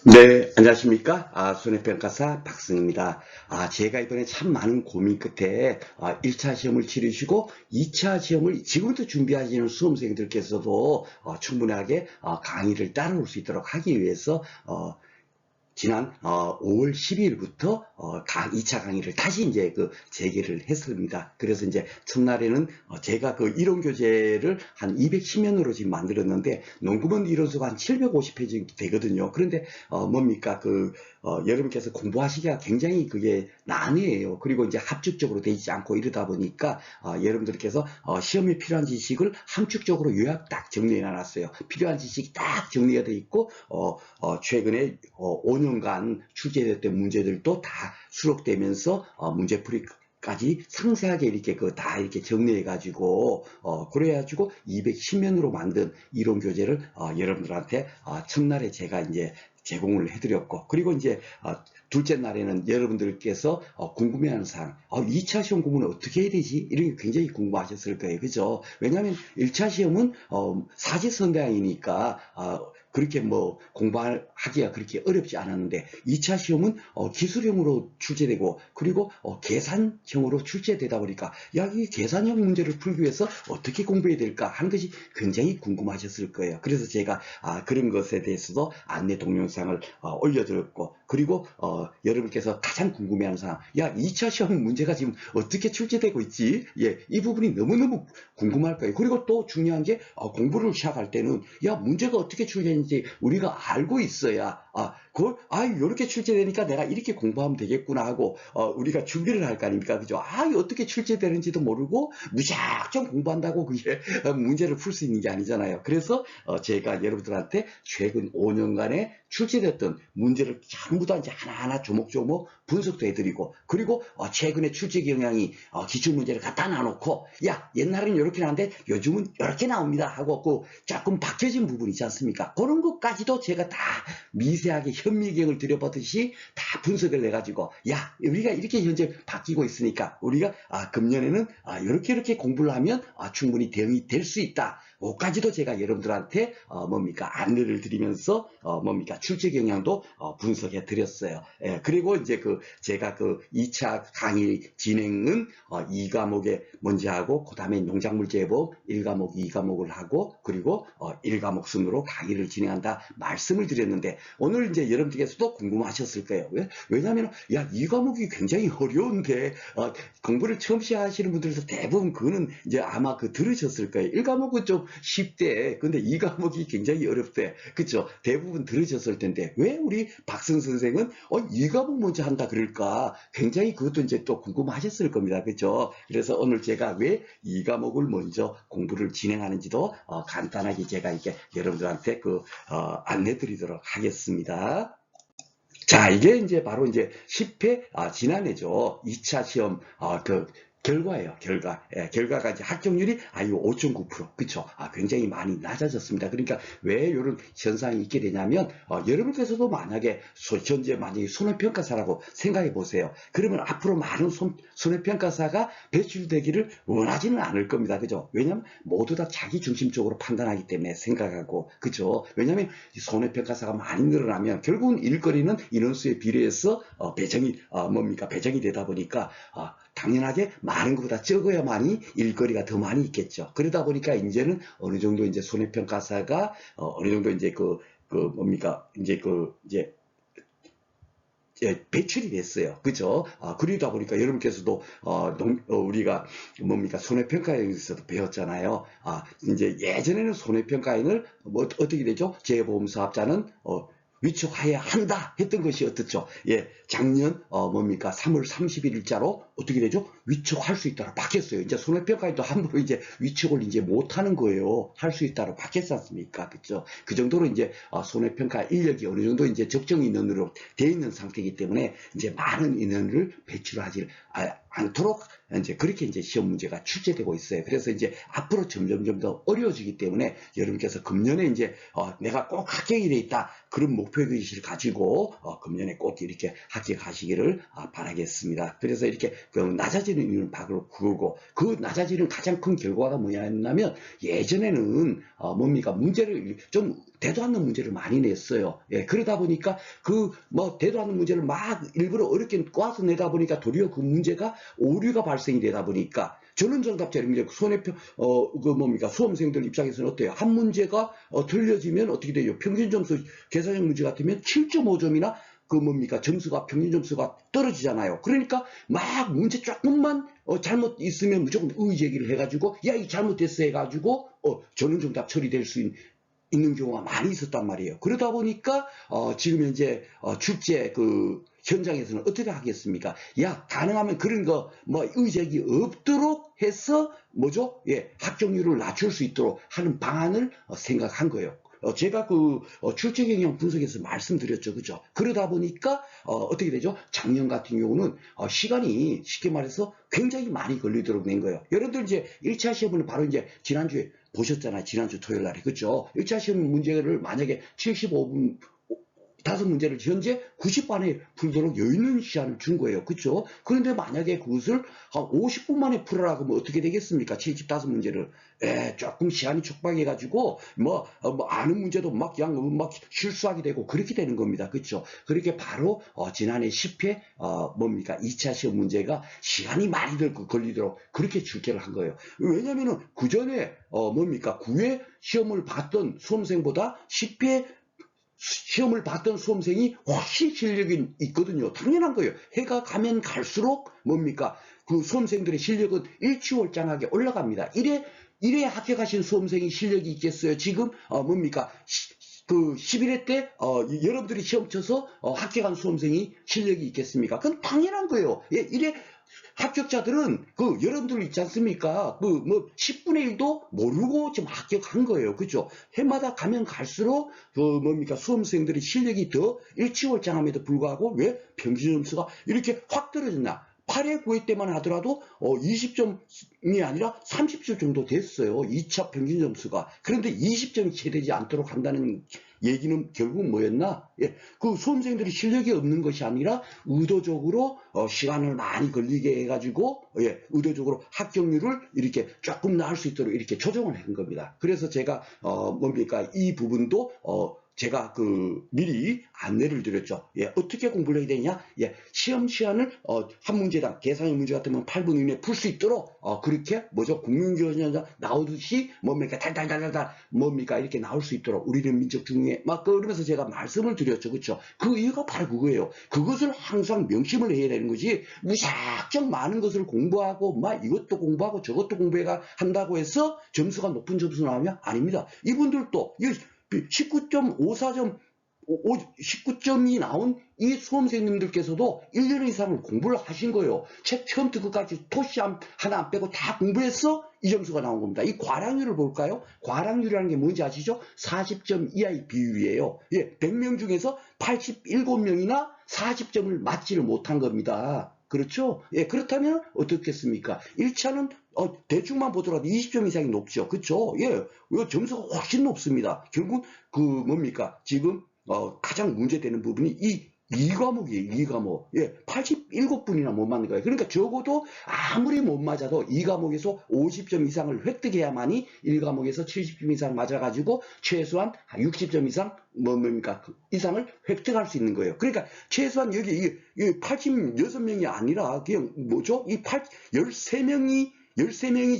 네, 안녕하십니까? 손해평가사 박승입니다. 제가 이번에 참 많은 고민 끝에 1차 시험을 치르시고 2차 시험을 지금부터 준비하시는 수험생들께서도 충분하게 강의를 따라올 수 있도록 하기 위해서 지난 5월 12일부터 2차 강의를 다시 이제 재개를 했습니다. 그래서 이제 첫날에는 제가 이론 교재를 한 210면으로 지금 만들었는데 논구문 이론수가 한 750페이지 되거든요. 그런데 뭡니까 여러분께서 공부하시기가 굉장히 그게 난해해요. 그리고 이제 합축적으로 되어 있지 않고 이러다 보니까 여러분들께서 시험에 필요한 지식을 함축적으로 요약 딱 정리해 놨어요. 필요한 지식이 딱 정리가 되어 있고 최근에 5년간 출제됐던 문제들도 다 수록되면서 문제풀이 까지 상세하게 이렇게 다 이렇게 정리해 가지고 그래가지고 210면으로 만든 이론 교재를 여러분들한테 첫날에 제가 이제 제공을 해드렸고, 그리고 이제 둘째 날에는 여러분들께서 궁금해하는 사항, 2차 시험 공부는 어떻게 해야 되지? 이런 게 굉장히 궁금하셨을 거예요. 그죠? 왜냐하면 1차 시험은 사지선다형이니까 그렇게 뭐 공부하기가 그렇게 어렵지 않았는데 2차 시험은 기술형으로 출제되고 그리고 계산형으로 출제되다 보니까 야, 이 계산형 문제를 풀기 위해서 어떻게 공부해야 될까 하는 것이 굉장히 궁금하셨을 거예요. 그래서 제가 그런 것에 대해서도 안내 동영상을 올려드렸고, 그리고 여러분께서 가장 궁금해하는 사항, 야, 2차 시험 문제가 지금 어떻게 출제되고 있지? 예, 이 부분이 너무너무 궁금할 거예요. 그리고 또 중요한 게 공부를 시작할 때는 야, 문제가 어떻게 출제되는지 우리가 알고 있어야 이렇게 출제되니까 내가 이렇게 공부하면 되겠구나 하고 우리가 준비를 할 거 아닙니까? 그죠? 어떻게 출제되는지도 모르고 무작정 공부한다고 그게 문제를 풀 수 있는 게 아니잖아요. 그래서 제가 여러분들한테 최근 5년간에 출제됐던 문제를 전부 다 이제 하나하나 조목조목 분석도 해드리고, 그리고 최근에 출제 경향이 기출문제를 갖다 놔놓고 야, 옛날에는 이렇게 나왔는데 요즘은 이렇게 나옵니다 하고 조금 바뀌어진 부분이 있지 않습니까? 그런 것까지도 제가 다 미세하게 현미경을 들여보듯이 다 분석을 해가지고 야, 우리가 이렇게 현재 바뀌고 있으니까 우리가 금년에는 이렇게 공부를 하면 충분히 대응이 될 수 있다. 그까지도 제가 여러분들한테 안내를 드리면서 출제 경향도 분석해 드렸어요. 예, 그리고 이제 제가 2차 강의 진행은 2과목에 먼저 하고 그다음에 농작물 재배법 1과목, 2과목을 하고 그리고 1과목 순으로 강의를 진행한다 말씀을 드렸는데, 오늘 이제 여러분들께서도 궁금하셨을 거예요. 왜냐하면 야, 2과목이 굉장히 어려운데 공부를 처음 시작하시는 분들도 대부분 그거는 이제 아마 들으셨을 거예요. 1과목은 좀 쉽대. 근데 2과목이 굉장히 어렵대. 그쵸? 대부분 들으셨을 텐데 왜 우리 박승 선생은 2과목 먼저 한다 그럴까? 굉장히 그것도 이제 또 궁금하셨을 겁니다. 그죠? 그래서 오늘 제가 왜 2과목을 먼저 공부를 진행하는지도 간단하게 제가 이렇게 여러분들한테 안내 드리도록 하겠습니다. 자, 이게 이제 바로 이제 10회, 지난해죠. 2차 시험, 결과예요, 결과. 예, 결과가 이제 합격률이, 이거 5.9%. 그쵸? 굉장히 많이 낮아졌습니다. 그러니까 왜 이런 현상이 있게 되냐면, 여러분께서도 만약에, 현재 만약에 손해평가사라고 생각해 보세요. 그러면 앞으로 많은 손해평가사가 배출되기를 원하지는 않을 겁니다. 그죠? 왜냐면 모두 다 자기 중심적으로 판단하기 때문에 생각하고, 그죠? 왜냐면 손해평가사가 많이 늘어나면 결국은 일거리는 인원수에 비례해서 배정이 되다 보니까 당연하게 많은 것보다 적어야만이 일거리가 더 많이 있겠죠. 그러다 보니까 이제는 어느 정도 이제 손해평가사가 어느 정도 이제 이제 배출이 됐어요. 그죠? 그러다 보니까 여러분께서도 우리가 손해평가에서도 배웠잖아요. 이제 예전에는 손해평가인을 어떻게 되죠? 재보험사업자는 위촉해야 한다 했던 것이 어떻죠? 예, 작년 3월 31일자로 어떻게 되죠? 위촉할 수 있다로 바뀌었어요. 이제 손해평가인도 함부로 이제 위촉을 이제 못하는 거예요. 할 수 있다로 바뀌었지 않습니까? 그죠? 그 정도로 이제 손해평가 인력이 어느 정도 이제 적정 인원으로 되어 있는 상태이기 때문에 이제 많은 인원을 배출하지 않도록 이제 그렇게 이제 시험 문제가 출제되고 있어요. 그래서 이제 앞으로 점점 더 어려워지기 때문에 여러분께서 금년에 이제 내가 꼭 합격이 돼 있다 그런 목표의식을 가지고 금년에 꼭 이렇게 합격하시기를 바라겠습니다. 그래서 이렇게 그 낮아지는 이유는 바로 그거고, 그 낮아지는 가장 큰 결과가 뭐냐면, 예전에는 뭡니까, 문제를 좀 대도 않는 문제를 많이 냈어요. 예, 그러다 보니까 그 뭐 대도 않는 문제를 막 일부러 어렵게 꽈서 내다 보니까 도리어 그 문제가 오류가 발생이 되다 보니까 전원정답처럼 이제 그 뭡니까, 수험생들 입장에서는 어때요? 한 문제가 틀려지면 어떻게 돼요? 평균 점수 계산형 문제 같으면 7.5점이나 그 뭡니까, 점수가 평균 점수가 떨어지잖아요. 그러니까 막 문제 조금만 잘못 있으면 무조건 의의 제기를 해가지고 야, 이 잘못됐어 해가지고 전원정답 처리될 수 있는 경우가 많이 있었단 말이에요. 그러다 보니까 지금 현재 출제 그 현장에서는 어떻게 하겠습니까? 야, 가능하면 그런 거 뭐 의제기 없도록 해서 뭐죠? 예, 합격률을 낮출 수 있도록 하는 방안을 생각한 거예요. 제가 그 출제 경향 분석에서 말씀드렸죠, 그죠? 그러다 보니까 어떻게 되죠? 작년 같은 경우는 시간이 쉽게 말해서 굉장히 많이 걸리도록 낸 거예요. 여러분들 이제 1차 시험은 바로 이제 지난주에 보셨잖아요. 지난주 토요일 날에, 그죠? 1차 시험 문제를 만약에 75분 다섯 문제를 현재 90반에 풀도록 여유 있는 시간을 준 거예요. 그렇죠? 그런데 만약에 그것을 한 50분 만에 풀으라고 하면 어떻게 되겠습니까? 75문제를. 조금 시간이 촉박해가지고 뭐 아는 문제도 막 그냥 막 실수하게 되고 그렇게 되는 겁니다. 그렇죠? 그렇게 바로 지난해 10회 뭡니까? 2차 시험 문제가 시간이 많이 걸리도록 그렇게 출제를 한 거예요. 왜냐면은 그 전에 뭡니까? 9회 시험을 봤던 수험생보다 10회 시험을 봤던 수험생이 훨씬 실력이 있거든요. 당연한 거예요. 해가 가면 갈수록 뭡니까? 그 수험생들의 실력은 일취월장하게 올라갑니다. 이래 합격하신 수험생이 실력이 있겠어요? 지금 뭡니까? 그 11회 때 여러분들이 시험 쳐서 합격한 수험생이 실력이 있겠습니까? 그건 당연한 거예요. 예, 이래 합격자들은 그 여러분들 있지 않습니까? 그 뭐 10분의 1도 모르고 지금 합격한 거예요. 그죠? 해마다 가면 갈수록 그 뭡니까, 수험생들의 실력이 더 일취월장함에도 불구하고 왜 평균 점수가 이렇게 확 떨어졌나? 8회 9회 때만 하더라도 20점이 아니라 30점 정도 됐어요. 2차 평균 점수가. 그런데 20점이 채 되지 않도록 한다는 얘기는 결국 뭐였나? 예, 그 수험생들이 실력이 없는 것이 아니라 의도적으로 시간을 많이 걸리게 해가지고 의도적으로 합격률을 이렇게 조금 나을 수 있도록 이렇게 조정을 한 겁니다. 그래서 제가 뭡니까, 이 부분도 제가 그 미리 안내를 드렸죠. 예, 어떻게 공부를 해야 되냐? 예, 시험 시간을 한 문제당 계산형 문제 같으면 8분 이내에 풀 수 있도록 그렇게 뭐죠? 국민교육원에서 나오듯이 뭡니까, 달달달달달 뭡니까, 이렇게 나올 수 있도록 우리는 민족 중에 막 그러면서 제가 말씀을 드렸죠, 그렇죠? 그 이유가 바로 그거예요. 그것을 항상 명심을 해야 되는 거지. 무작정 많은 것을 공부하고 막 이것도 공부하고 저것도 공부해가 한다고 해서 점수가 높은 점수 나오냐? 아닙니다. 이분들도 19.54점, 19점이 나온 이 수험생님들께서도 1년 이상을 공부를 하신 거예요. 책 처음부터 끝까지 토시 하나 안 빼고 다 공부해서 이 점수가 나온 겁니다. 이 과락률을 볼까요? 과락률이라는 게 뭔지 아시죠? 40점 이하의 비율이에요. 예, 100명 중에서 87명이나 40점을 맞지를 못한 겁니다. 그렇죠? 예, 그렇다면 어떻겠습니까? 1차는 대충만 보더라도 20점 이상이 높죠. 그렇죠? 예, 점수가 훨씬 높습니다. 결국 그 뭡니까? 지금 가장 문제되는 부분이 이 과목이에요. 이 과목. 예, 87분이나 못 맞는 거예요. 그러니까 적어도 아무리 못 맞아도 이 과목에서 50점 이상을 획득해야만이 1과목에서 70점 이상 맞아가지고 최소한 60점 이상 뭡니까, 이상을 획득할 수 있는 거예요. 그러니까 최소한 여기 86명이 아니라 그냥 뭐죠? 13명이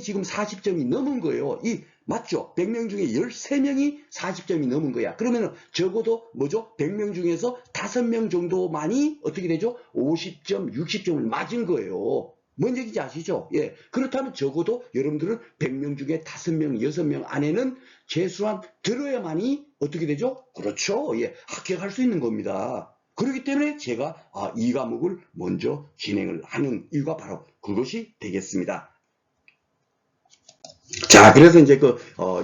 지금 40점이 넘은 거예요. 맞죠? 100명 중에 13명이 40점이 넘은 거야. 그러면 적어도 뭐죠? 100명 중에서 5명 정도만이 어떻게 되죠? 50점, 60점을 맞은 거예요. 뭔 얘기인지 아시죠? 예. 그렇다면 적어도 여러분들은 100명 중에 5명, 6명 안에는 최소한 들어야만이 어떻게 되죠? 그렇죠. 예. 합격할 수 있는 겁니다. 그렇기 때문에 제가 이 과목을 먼저 진행을 하는 이유가 바로 그것이 되겠습니다. 자, 그래서 이제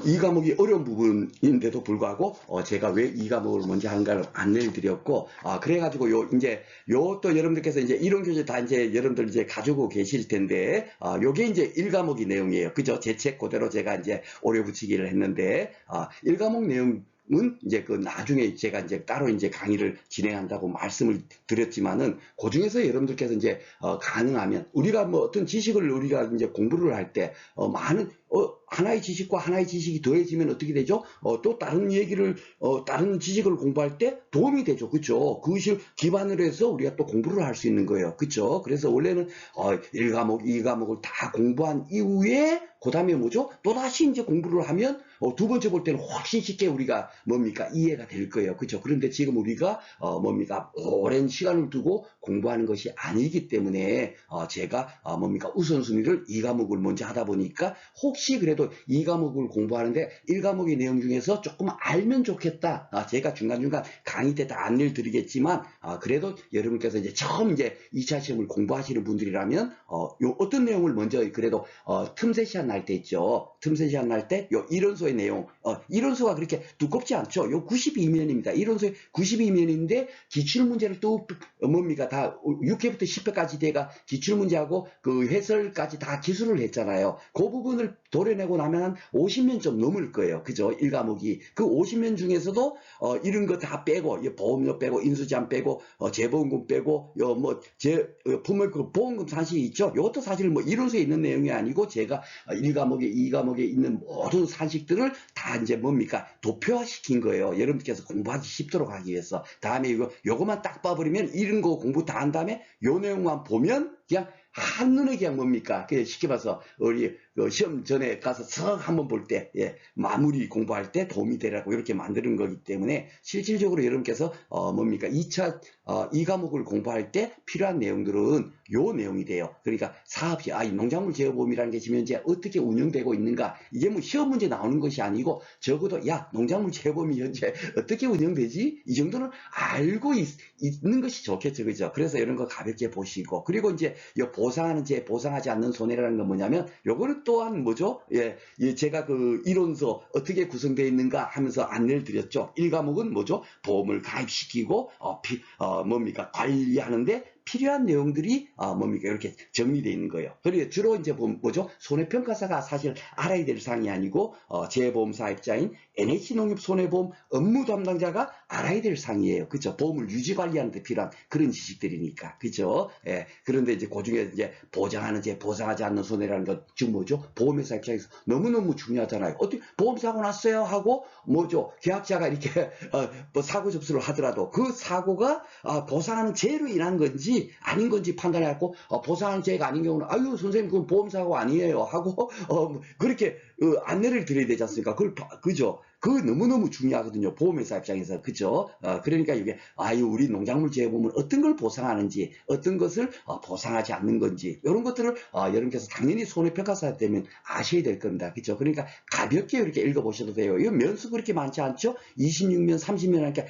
이 과목이 어려운 부분인데도 불구하고, 제가 왜 이 과목을 먼저 하는가를 안내를 드렸고, 그래가지고 또 여러분들께서 이제 이론 교재 다 이제 여러분들 이제 가지고 계실 텐데, 요게 이제 1과목이 내용이에요. 그죠? 제 책 그대로 제가 이제 오려 붙이기를 했는데, 1과목 내용, 이제 그 나중에 제가 이제 따로 이제 강의를 진행한다고 말씀을 드렸지만은 그 중에서 여러분들께서 이제 가능하면 우리가 뭐 어떤 지식을 우리가 이제 공부를 할 때 많은 하나의 지식과 하나의 지식이 더해지면 어떻게 되죠? 또 다른 얘기를 다른 지식을 공부할 때 도움이 되죠. 그렇죠? 그것을 기반으로 해서 우리가 또 공부를 할 수 있는 거예요. 그렇죠? 그래서 원래는 1과목, 2과목을 다 공부한 이후에 그다음에 뭐죠? 또다시 이제 공부를 하면 두 번째 볼 때는 훨씬 쉽게 우리가 뭡니까? 이해가 될 거예요. 그렇죠? 그런데 지금 우리가 뭡니까? 오랜 시간을 두고 공부하는 것이 아니기 때문에 제가 뭡니까? 우선순위를 2과목을 먼저 하다 보니까 혹시 그래도 2과목을 공부하는데 1과목의 내용 중에서 조금 알면 좋겠다. 제가 중간중간 강의 때 다 안내를 드리겠지만 그래도 여러분께서 이제 처음 이제 2차 시험을 공부하시는 분들이라면 어떤 내용을 먼저 그래도 틈새 시간 날 때 있죠. 틈새 시간 날 때 요 이론서의 내용, 이론서가 그렇게 두껍지 않죠. 요 92면입니다. 이론서의 92면인데 기출문제를 또 뭡니까? 다 6회부터 10회까지 돼가 기출문제하고 그 해설까지 다 기술을 했잖아요. 그 부분을 도려내고 나면 한 50면 좀 넘을 거예요. 그죠? 1과목이. 그 50면 중에서도 이런 거 다 빼고 보험료 빼고 인수제한 빼고 재보험금 빼고 그 보험금 산식이 있죠. 이것도 사실 뭐 이론서에 있는 내용이 아니고 제가 1과목에 2과목에 있는 모든 산식들을 다 이제 뭡니까? 도표화시킨 거예요. 여러분께서 공부하기 쉽도록 하기 위해서. 다음에 요거만 딱 봐버리면 이런 거 공부 다 한 다음에 요 내용만 보면 그냥 한눈에 그냥 뭡니까? 그냥 쉽게 봐서 우리 시험 전에 가서 석 한번 볼 때, 마무리 공부할 때 도움이 되라고 이렇게 만드는 거기 때문에 실질적으로 여러분께서 뭡니까? 2차 2과목을 공부할 때 필요한 내용들은 요 내용이 돼요. 그러니까 사업시, 이 농작물 재해보험이라는 게 지금 현재 어떻게 운영되고 있는가? 이게 뭐 시험 문제 나오는 것이 아니고 적어도 농작물 재해보험이 현재 어떻게 운영되지? 이 정도는 알고 있는 것이 좋겠죠, 그죠? 그래서 이런 거 가볍게 보시고 그리고 이제 보상하는 재, 보상하지 않는 손해라는 건 뭐냐면 요거는 또한 뭐죠? 제가 그 이론서 어떻게 구성되어 있는가 하면서 안내를 드렸죠. 1과목은 뭐죠? 보험을 가입시키고 뭡니까? 관리하는데 필요한 내용들이 뭡니까? 이렇게 정리되어 있는 거예요. 그리고 주로 이제 뭐죠? 손해평가사가 사실 알아야 될 사항이 아니고 재보험사 입자인 NH농협손해보험 업무 담당자가 알아야 될 사항이에요. 그죠? 보험을 유지 관리하는 데 필요한 그런 지식들이니까. 그죠? 그런데 이제 그중에 이제 보장하는 재, 보상하지 않는 손해라는 건 지금 뭐죠? 보험회사 입장에서 너무너무 중요하잖아요. 어떻게 보험사고 났어요? 하고 뭐죠? 계약자가 이렇게 뭐 사고 접수를 하더라도 그 사고가 보상하는 재로 인한 건지 아닌 건지 판단해갖고 보상하는 재가 아닌 경우는 아유 선생님 그건 보험사고 아니에요 하고 그렇게 안내를 드려야 되지 않습니까? 그죠? 그거 너무너무 중요하거든요. 보험회사 입장에서. 그죠? 그러니까 이게 우리 농작물 재해보험은 어떤 걸 보상하는지 어떤 것을 보상하지 않는 건지 이런 것들을 여러분께서 당연히 손해평가사 되면 아셔야 될 겁니다. 그죠? 그러니까 가볍게 이렇게 읽어보셔도 돼요. 이 면수 그렇게 많지 않죠? 26면 30면 하니까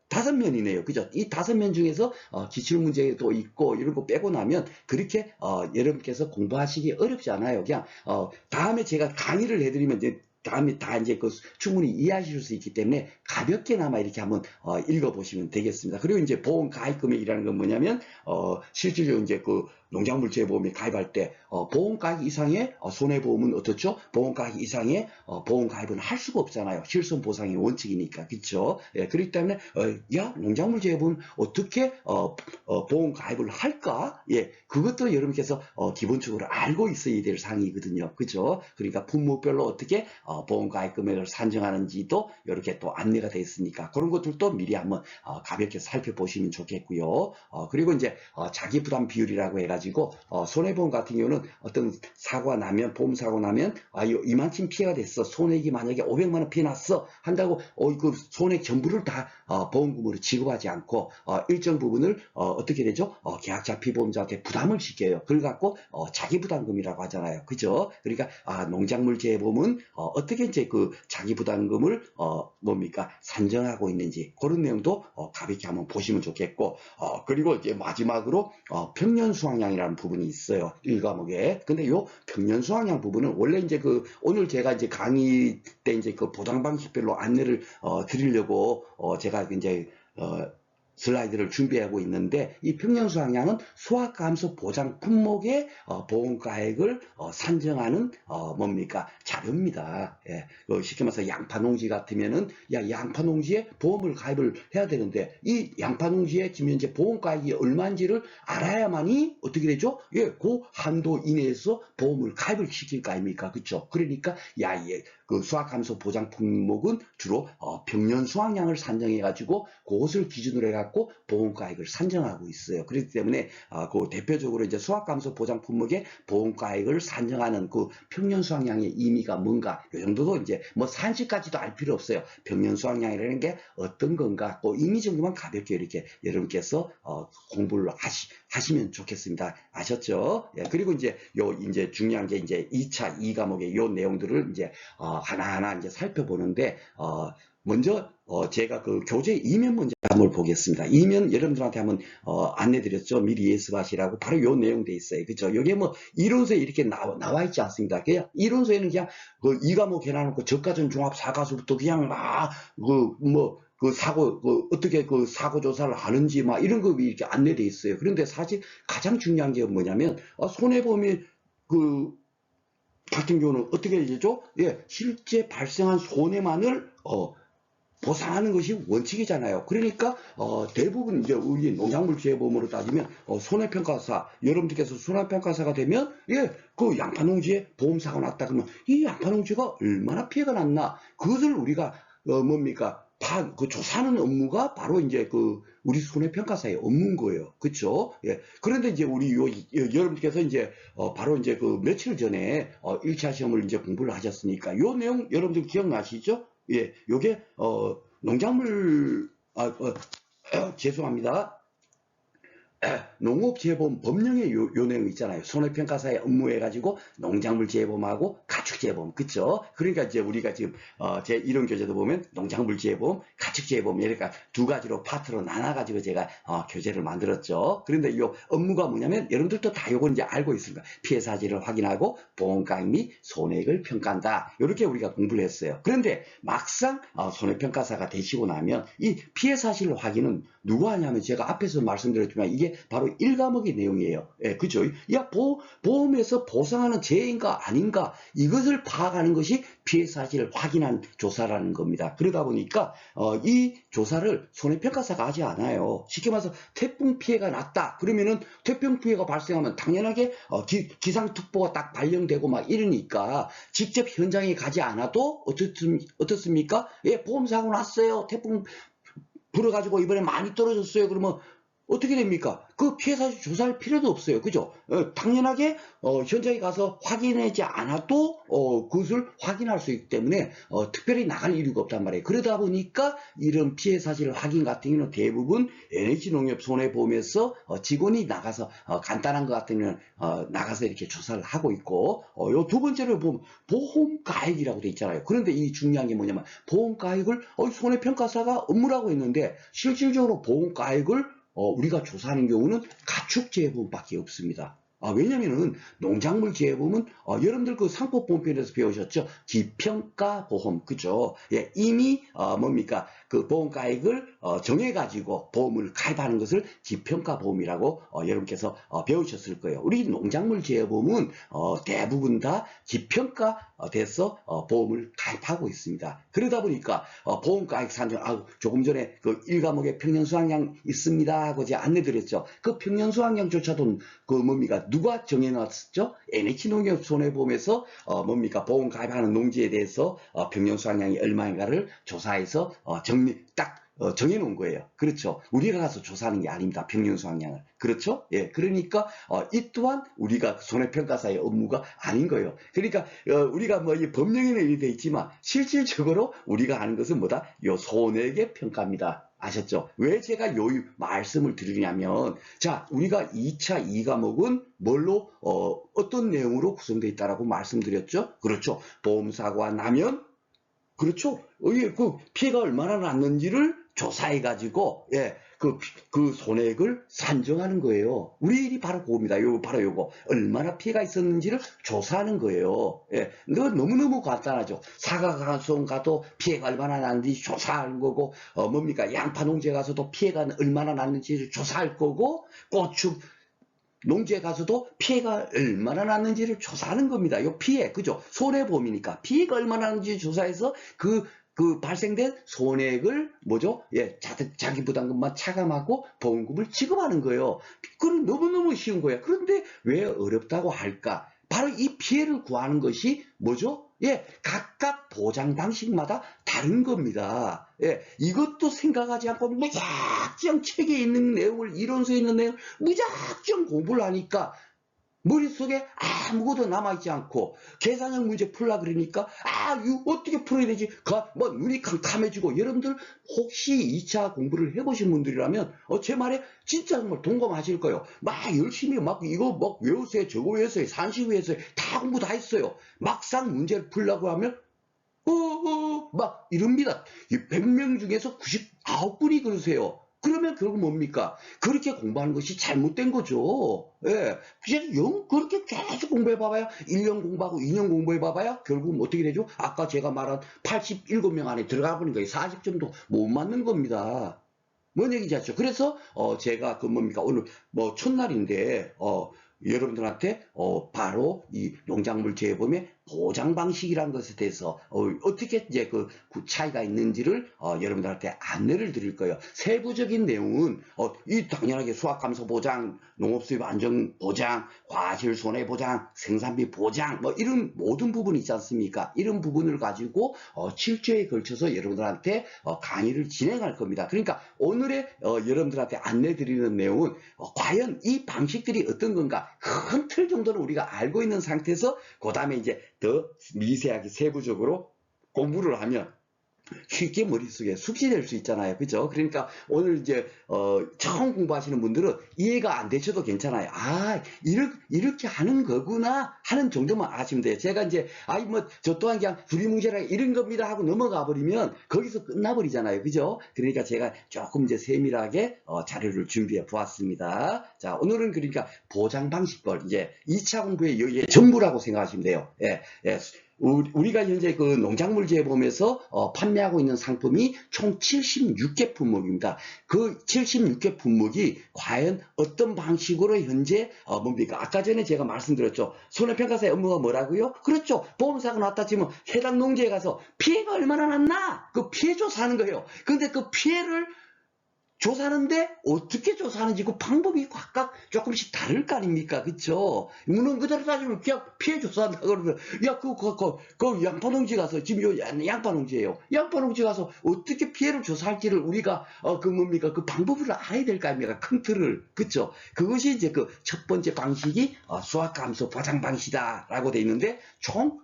5면이네요. 그죠? 이 5면 중에서 기출문제도 있고 이런 거 빼고 나면 그렇게 여러분께서 공부하시기 어렵지 않아요. 그냥 다음에 제가 강의를 해드리면 이제 다음에 다 이제 충분히 이해하실 수 있기 때문에 가볍게나마 이렇게 한번 읽어보시면 되겠습니다. 그리고 이제 보험 가입 금액이라는 건 뭐냐면 실질적으로 이제 그 농작물 재보험에 가입할 때 보험 가입 이상의 손해보험은 어떻죠? 보험 가입 이상의 보험 가입은 할 수가 없잖아요. 실손 보상의 원칙이니까. 그렇죠? 그렇기 때문에 농작물 재보험 어떻게 보험 가입을 할까? 그것도 여러분께서 기본적으로 알고 있어야 될 사항이거든요. 그렇죠? 그러니까 품목별로 어떻게 보험 가입 금액을 산정하는지도 이렇게 또 안내가 되어 있으니까 그런 것들도 미리 한번 가볍게 살펴보시면 좋겠고요. 그리고 이제 자기 부담 비율이라고 해가지고 손해보험 같은 경우는 어떤 사고가 나면 보험 사고 나면 이만큼 피해가 됐어. 손해액이 만약에 500만 원 피해 났어 한다고 그 손해액 전부를 다 보험금으로 지급하지 않고 일정 부분을 어떻게 되죠? 계약자 피보험자한테 부담을 시켜요. 그걸 갖고 자기 부담금이라고 하잖아요. 그죠? 그러니까 농작물 재해보험은 어떻게 이제 그 자기 부담금을 뭡니까 산정하고 있는지 그런 내용도 가볍게 한번 보시면 좋겠고 그리고 이제 마지막으로 평년 수확량이라는 부분이 있어요. 1과목에. 근데 요 평년 수확량 부분은 원래 이제 오늘 제가 이제 강의 때 이제 그 보상 방식별로 안내를 드리려고 제가 이제 슬라이드를 준비하고 있는데 이 평년수확량은 수확감소 보장 품목의 보험가액을 산정하는 뭡니까 자료입니다. 예, 쉽게 말해서 양파농지 같으면은 양파농지에 보험을 가입을 해야 되는데 이 양파농지에 지금 현재 보험가액이 얼마인지를 알아야만이 어떻게 되죠? 예, 그 한도 이내에서 보험을 가입을 시킬 거 아닙니까? 그렇죠? 그러니까 그 수확감소 보장 품목은 주로 평년 수확량을 산정해 가지고 그것을 기준으로 해갖고 보험가액을 산정하고 있어요. 그렇기 때문에 그 대표적으로 이제 수확감소 보장 품목의 보험가액을 산정하는 그 평년 수확량의 의미가 뭔가 이 정도도 이제 뭐 산식까지도 알 필요 없어요. 평년 수확량이라는 게 어떤 건가 그 의미 정도만 가볍게 이렇게 여러분께서 공부를 하시면 좋겠습니다. 아셨죠? 예, 그리고 이제 이제 중요한 게 이제 2차 2과목의 요 내용들을 이제 하나하나 이제 살펴보는데 먼저 제가 그 교재 이면 문제 한번 보겠습니다. 이면 여러분들한테 한번 안내드렸죠. 미리 예습하시라고 바로 요 내용 돼 있어요. 그죠? 여기에 뭐 이론서에 이렇게 나와 있지 않습니다. 그냥 이론서에는 그냥 그 2과목 해놔놓고 저가전 종합 4가수부터 그냥 막 어떻게 그 사고 조사를 하는지 막 이런 거 이렇게 안내돼 있어요. 그런데 사실 가장 중요한 게 뭐냐면 손해보험이 같은 경우는 어떻게 되죠? 예, 실제 발생한 손해만을 보상하는 것이 원칙이잖아요. 그러니까 대부분 이제 우리 농작물재해보험으로 따지면 손해평가사 여러분들께서 손해평가사가 되면 그 양파농지에 보험사가 났다 그러면 이 양파농지가 얼마나 피해가 났나 그것을 우리가 뭡니까 그 조사하는 업무가 바로 이제 우리 손해평가사의 업무인 거예요. 그렇죠? 예. 그런데 이제 우리 여러분께서 이제 바로 이제 며칠 전에 1차 시험을 이제 공부를 하셨으니까 요 내용 여러분들 기억나시죠? 예. 요게 농작물 죄송합니다. 농업재해보험 법령의 요 내용 있잖아요. 손해평가사의 업무해가지고 농작물재해보험하고 가축재해보험, 그쵸? 그러니까 이제 우리가 지금 제 이론 교재도 보면 농작물재해보험, 가축재해보험 이러니까 두 가지로 파트로 나눠가지고 제가 교재를 만들었죠. 그런데 이 업무가 뭐냐면 여러분들도 다 요건 이제 알고 있습니다. 피해 사실을 확인하고 보험가액 및 손해액을 평가한다. 이렇게 우리가 공부를 했어요. 그런데 막상 손해평가사가 되시고 나면 이 피해 사실 확인은 누가 하냐면 제가 앞에서 말씀드렸지만 이게 바로 1과목의 내용이에요. 예, 그죠? 보험에서 보상하는 재해인가 아닌가 이것을 파악하는 것이 피해 사실을 확인한 조사라는 겁니다. 그러다 보니까 이 조사를 손해평가사가 하지 않아요. 쉽게 말해서 태풍 피해가 났다. 그러면은 태풍 피해가 발생하면 당연하게 기상특보가 딱 발령되고 막 이러니까 직접 현장에 가지 않아도 어떻습니까? 예, 보험사고 났어요. 태풍 불어가지고 이번에 많이 떨어졌어요. 그러면 어떻게 됩니까? 그 피해 사실 조사할 필요도 없어요. 그죠? 당연하게 현장에 가서 확인하지 않아도 그것을 확인할 수 있기 때문에 특별히 나갈 이유가 없단 말이에요. 그러다 보니까 이런 피해 사실 확인 같은 경우는 대부분 NH농협손해보험에서 직원이 나가서 간단한 것 같은 경우는 나가서 이렇게 조사를 하고 있고 요 두 번째로 보면 보험가액이라고 돼 있잖아요. 그런데 이 중요한 게 뭐냐면 보험가액을 손해평가사가 업무라고 했는데 실질적으로 보험가액을 우리가 조사하는 경우는 가축재해보험밖에 없습니다. 왜냐면은 농작물재해보험은 여러분들 그 상법보험편에서 배우셨죠? 기평가보험, 그죠? 예, 이미 뭡니까 그 보험가액을 정해가지고 보험을 가입하는 것을 기평가보험이라고 여러분께서 배우셨을 거예요. 우리 농작물재해보험은 대부분 다 기평가돼서 보험을 가입하고 있습니다. 그러다 보니까 보험가액 산정 조금 전에 그 1과목에 평년수확량 있습니다 하고 제가 안내드렸죠. 그 평년수확량조차도 그 뭡니까 누가 정해놨었죠? NH농협 손해보험에서 뭡니까 보험 가입하는 농지에 대해서 평년수확량이 얼마인가를 조사해서 정해놓은 거예요. 그렇죠. 우리가 가서 조사하는 게 아닙니다. 평년수확량을. 그렇죠? 예. 그러니까 이 또한 우리가 손해평가사의 업무가 아닌 거예요. 그러니까 우리가 뭐 이 법령에는 이렇게 돼 있지만 실질적으로 우리가 하는 것은 뭐다? 요 손해액의 평가입니다. 아셨죠? 왜 제가 요 말씀을 드리냐면 자 우리가 2차 2과목은 뭘로 어떤 내용으로 구성되어 있다라고 말씀드렸죠? 그렇죠. 보험사고가 나면 그렇죠. 그 피해가 얼마나 났는지를 조사해가지고, 예, 그 손해액을 산정하는 거예요. 우리 일이 바로 그겁니다. 바로 요거. 얼마나 피해가 있었는지를 조사하는 거예요. 예. 너무너무 간단하죠. 사과 가수원 가도 피해가 얼마나 났는지 조사하는 거고, 뭡니까? 양파 농지에 가서도 피해가 얼마나 났는지 조사할 거고, 고추 농지에 가서도 피해가 얼마나 났는지를 조사하는 겁니다. 요 피해, 그죠? 손해보험이니까 피해가 얼마나 났는지 조사해서 그 발생된 손해액을 뭐죠? 예, 자기 부담금만 차감하고 보험금을 지급하는 거예요. 그건 너무너무 쉬운 거예요. 그런데 왜 어렵다고 할까? 바로 이 피해를 구하는 것이 뭐죠? 예, 각각 보장 방식마다 다른 겁니다. 예, 이것도 생각하지 않고 무작정 책에 있는 내용을, 이론서에 있는 내용을 무작정 공부를 하니까 머릿속에 아무것도 남아있지 않고 계산형 문제 풀라 그러니까 이거 어떻게 풀어야 되지? 뭐 눈이 캄캄해지고. 여러분들 혹시 2차 공부를 해보신 분들이라면 제 말에 진짜 정말 동감하실 거예요. 막 열심히 막 이거 막 외우세요, 저거 외우세요, 산식 외우세요, 다 공부 다 했어요. 막상 문제를 풀려고 하면 막 이럽니다. 100명 중에서 99분이 그러세요. 그러면 결국 뭡니까? 그렇게 공부하는 것이 잘못된 거죠. 예. 그렇게 계속 공부해봐봐야 1년 공부하고 2년 공부해봐봐야 결국 어떻게 되죠? 아까 제가 말한 87명 안에 들어가 보니까 40점도 못 맞는 겁니다. 뭔 얘기인지 아시죠? 그래서 제가 오늘 뭐 첫날인데 여러분들한테 바로 이 농작물 재보험의 보장 방식이라는 것에 대해서 어떻게 이제 그 차이가 있는지를 여러분들한테 안내를 드릴 거예요. 세부적인 내용은 이 당연하게 수확 감소 보장, 농업 수입 안정 보장, 과실 손해 보장, 생산비 보장 뭐 이런 모든 부분이 있지 않습니까? 이런 부분을 가지고 7주에 걸쳐서 여러분들한테 강의를 진행할 겁니다. 그러니까 오늘의 여러분들한테 안내 드리는 내용은 과연 이 방식들이 어떤 건가 큰 틀 정도는 우리가 알고 있는 상태에서 그 다음에 이제 더 미세하게 세부적으로 공부를 하면 쉽게 머릿속에 숙지될 수 있잖아요. 그죠? 그러니까 오늘 이제 처음 공부하시는 분들은 이해가 안 되셔도 괜찮아요. 이렇게 하는 거구나 하는 정도만 아시면 돼요. 제가 이제 저 또한 그냥 두리뭉실하게 이런 겁니다 하고 넘어가 버리면 거기서 끝나버리잖아요. 그죠? 그러니까 제가 조금 이제 세밀하게 자료를 준비해 보았습니다. 자, 오늘은 그러니까 보장 방식별 이제 2차 공부의 전부라고 생각하시면 돼요. 예, 예. 우리가 현재 그 농작물 재보험에서 판매하고 있는 상품이 총 76개 품목입니다. 그 76개 품목이 과연 어떤 방식으로 현재 뭡니까? 아까 전에 제가 말씀드렸죠. 손해평가사의 업무가 뭐라고요? 그렇죠. 보험사가 났다 치면 해당 농지에 가서 피해가 얼마나 났나? 그 피해 조사하는 거예요. 근데 그 피해를 조사하는데 어떻게 조사하는지 그 방법이 각각 조금씩 다를 거 아닙니까? 그쵸? 물론 그대로 따지면 그냥 피해 조사한다 그러면 그 양파농지 가서 지금 요 양파농지예요. 양파농지 가서 어떻게 피해를 조사할지를 우리가 그 방법을 알아야 될 거 아닙니까? 큰 틀을. 그쵸? 그것이 이제 그 첫 번째 방식이 수확감소 보장 방식이다라고 돼 있는데 총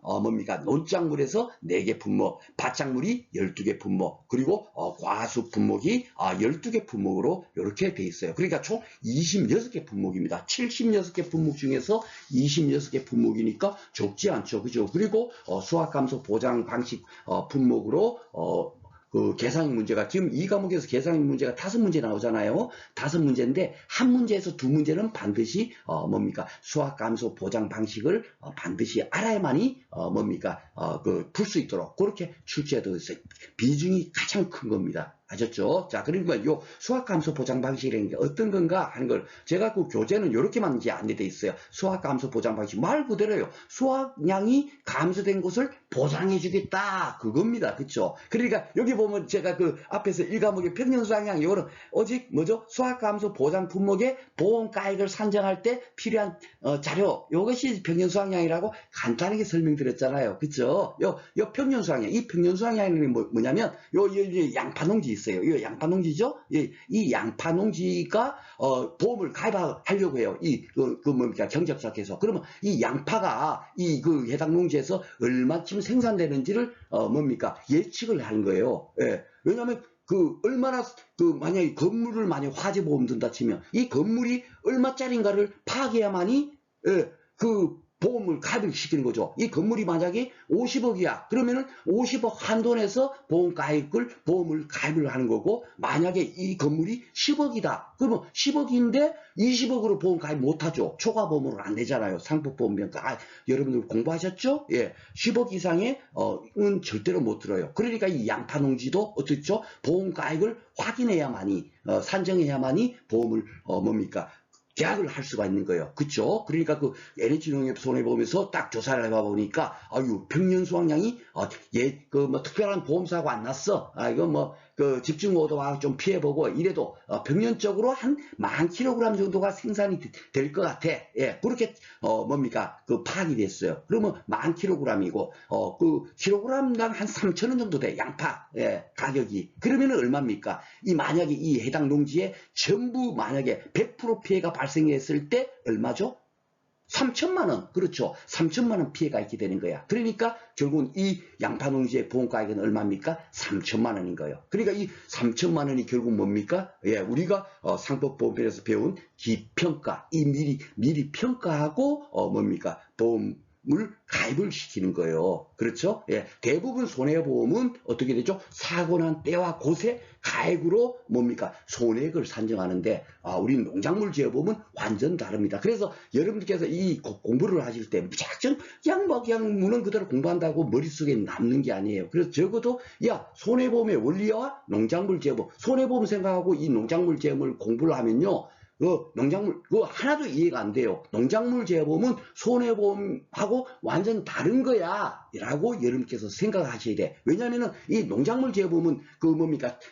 논작물에서 4개 품목, 밭작물이 12개 품목, 그리고 과수 품목이 12개 품목으로 이렇게 돼 있어요. 그러니까 총 26개 품목입니다. 76개 품목 중에서 26개 품목이니까 적지 않죠. 그죠? 그리고 수확감소 보장 방식 품목으로 그 계산형 문제가 지금 이 과목에서 계산형 문제가 5문제 나오잖아요. 5문제인데 한 문제에서 2문제는 반드시 수학 감소 보장 방식을 반드시 알아야만이 풀 수 있도록 그렇게 출제되어 있어요. 비중이 가장 큰 겁니다. 아셨죠? 자, 그러면 요 수학 감소 보장 방식이라는 게 어떤 건가 하는 걸 제가 그 교재는 이렇게만 이제 안내되어 있어요. 수학 감소 보장 방식 말 그대로요. 수확량이 감소된 것을 보장해 주겠다 그겁니다. 그렇죠? 그러니까 여기 보면 제가 그 앞에서 1과목의 평균 수확량 이거는 오직 수학 감소 보장 품목의 보험가액을 산정할 때 필요한 자료 이것이 평균 수확량이라고 간단하게 설명드렸잖아요. 그렇죠? 요 평균 수확량, 이 평균 수확량이 뭐냐면 요 양파농지 있어요. 이 양파농지죠? 이 양파농지가 보험을 가입하려고 해요. 경작사께서. 그러면 이 양파가 그 해당 농지에서 얼마쯤 생산되는지를 예측을 하는 거예요. 예. 왜냐하면 얼마나 만약에 건물을 만약 화재보험 든다 치면 이 건물이 얼마짜리인가를 파악해야만이 보험을 가입을 시키는 거죠. 이 건물이 만약에 50억이야. 그러면은 50억 한도 내서 보험을 가입을 하는 거고, 만약에 이 건물이 10억이다. 그러면 10억인데 20억으로 보험 가입 못하죠. 초과보험으로 안 되잖아요. 상품보험면. 여러분들 공부하셨죠? 예. 10억 이상의 은 절대로 못 들어요. 그러니까 이 양파농지도 어떻죠? 보험 가입을 확인해야만이, 산정해야만이 보험을 뭡니까? 계약을 할 수가 있는 거예요. 그쵸? 그러니까 그 NH농협 손해보험에서 딱 조사를 해봐보니까, 아유, 평년 수확량이, 특별한 보험사고 안 났어. 이거 집중호우와 좀 피해보고, 이래도, 평년적으로 한 10,000kg 정도가 생산이 될 것 같아. 예, 그렇게, 파악이 됐어요. 그러면 10,000kg이고, 킬로그램당 한 3,000원 정도 돼. 양파, 예, 가격이. 그러면은 얼마입니까? 만약에 이 해당 농지에 전부 만약에 100% 피해가 발생했을 때 얼마죠? 3천만 원. 그렇죠. 3천만 원 피해가 있게 되는 거야. 그러니까 결국은 이 양파 농지의 보험가액은 얼마입니까? 3천만 원인 거예요. 그러니까 이 3천만 원이 결국 뭡니까? 예, 우리가 상법보험에서 배운 기평가, 이 미리 평가하고 보험을 가입을 시키는 거예요. 그렇죠? 예, 대부분 손해보험은 어떻게 되죠? 사고 난 때와 곳에 가액으로 손해액을 산정하는데, 우리 농작물 제어보험은 완전 다릅니다. 그래서 여러분들께서 이 공부를 하실 때 무작정 그냥 문헌 그대로 공부한다고 머릿속에 남는 게 아니에요. 그래서 적어도 손해보험의 원리와 농작물 제어보험, 손해보험 생각하고 이 농작물 제어보험을 공부를 하면요, 그거 하나도 이해가 안 돼요. 농작물 제어보험은 손해보험하고 완전 다른 거야 라고 여러분께서 생각하셔야 돼. 왜냐면은 이 농작물 제어보험은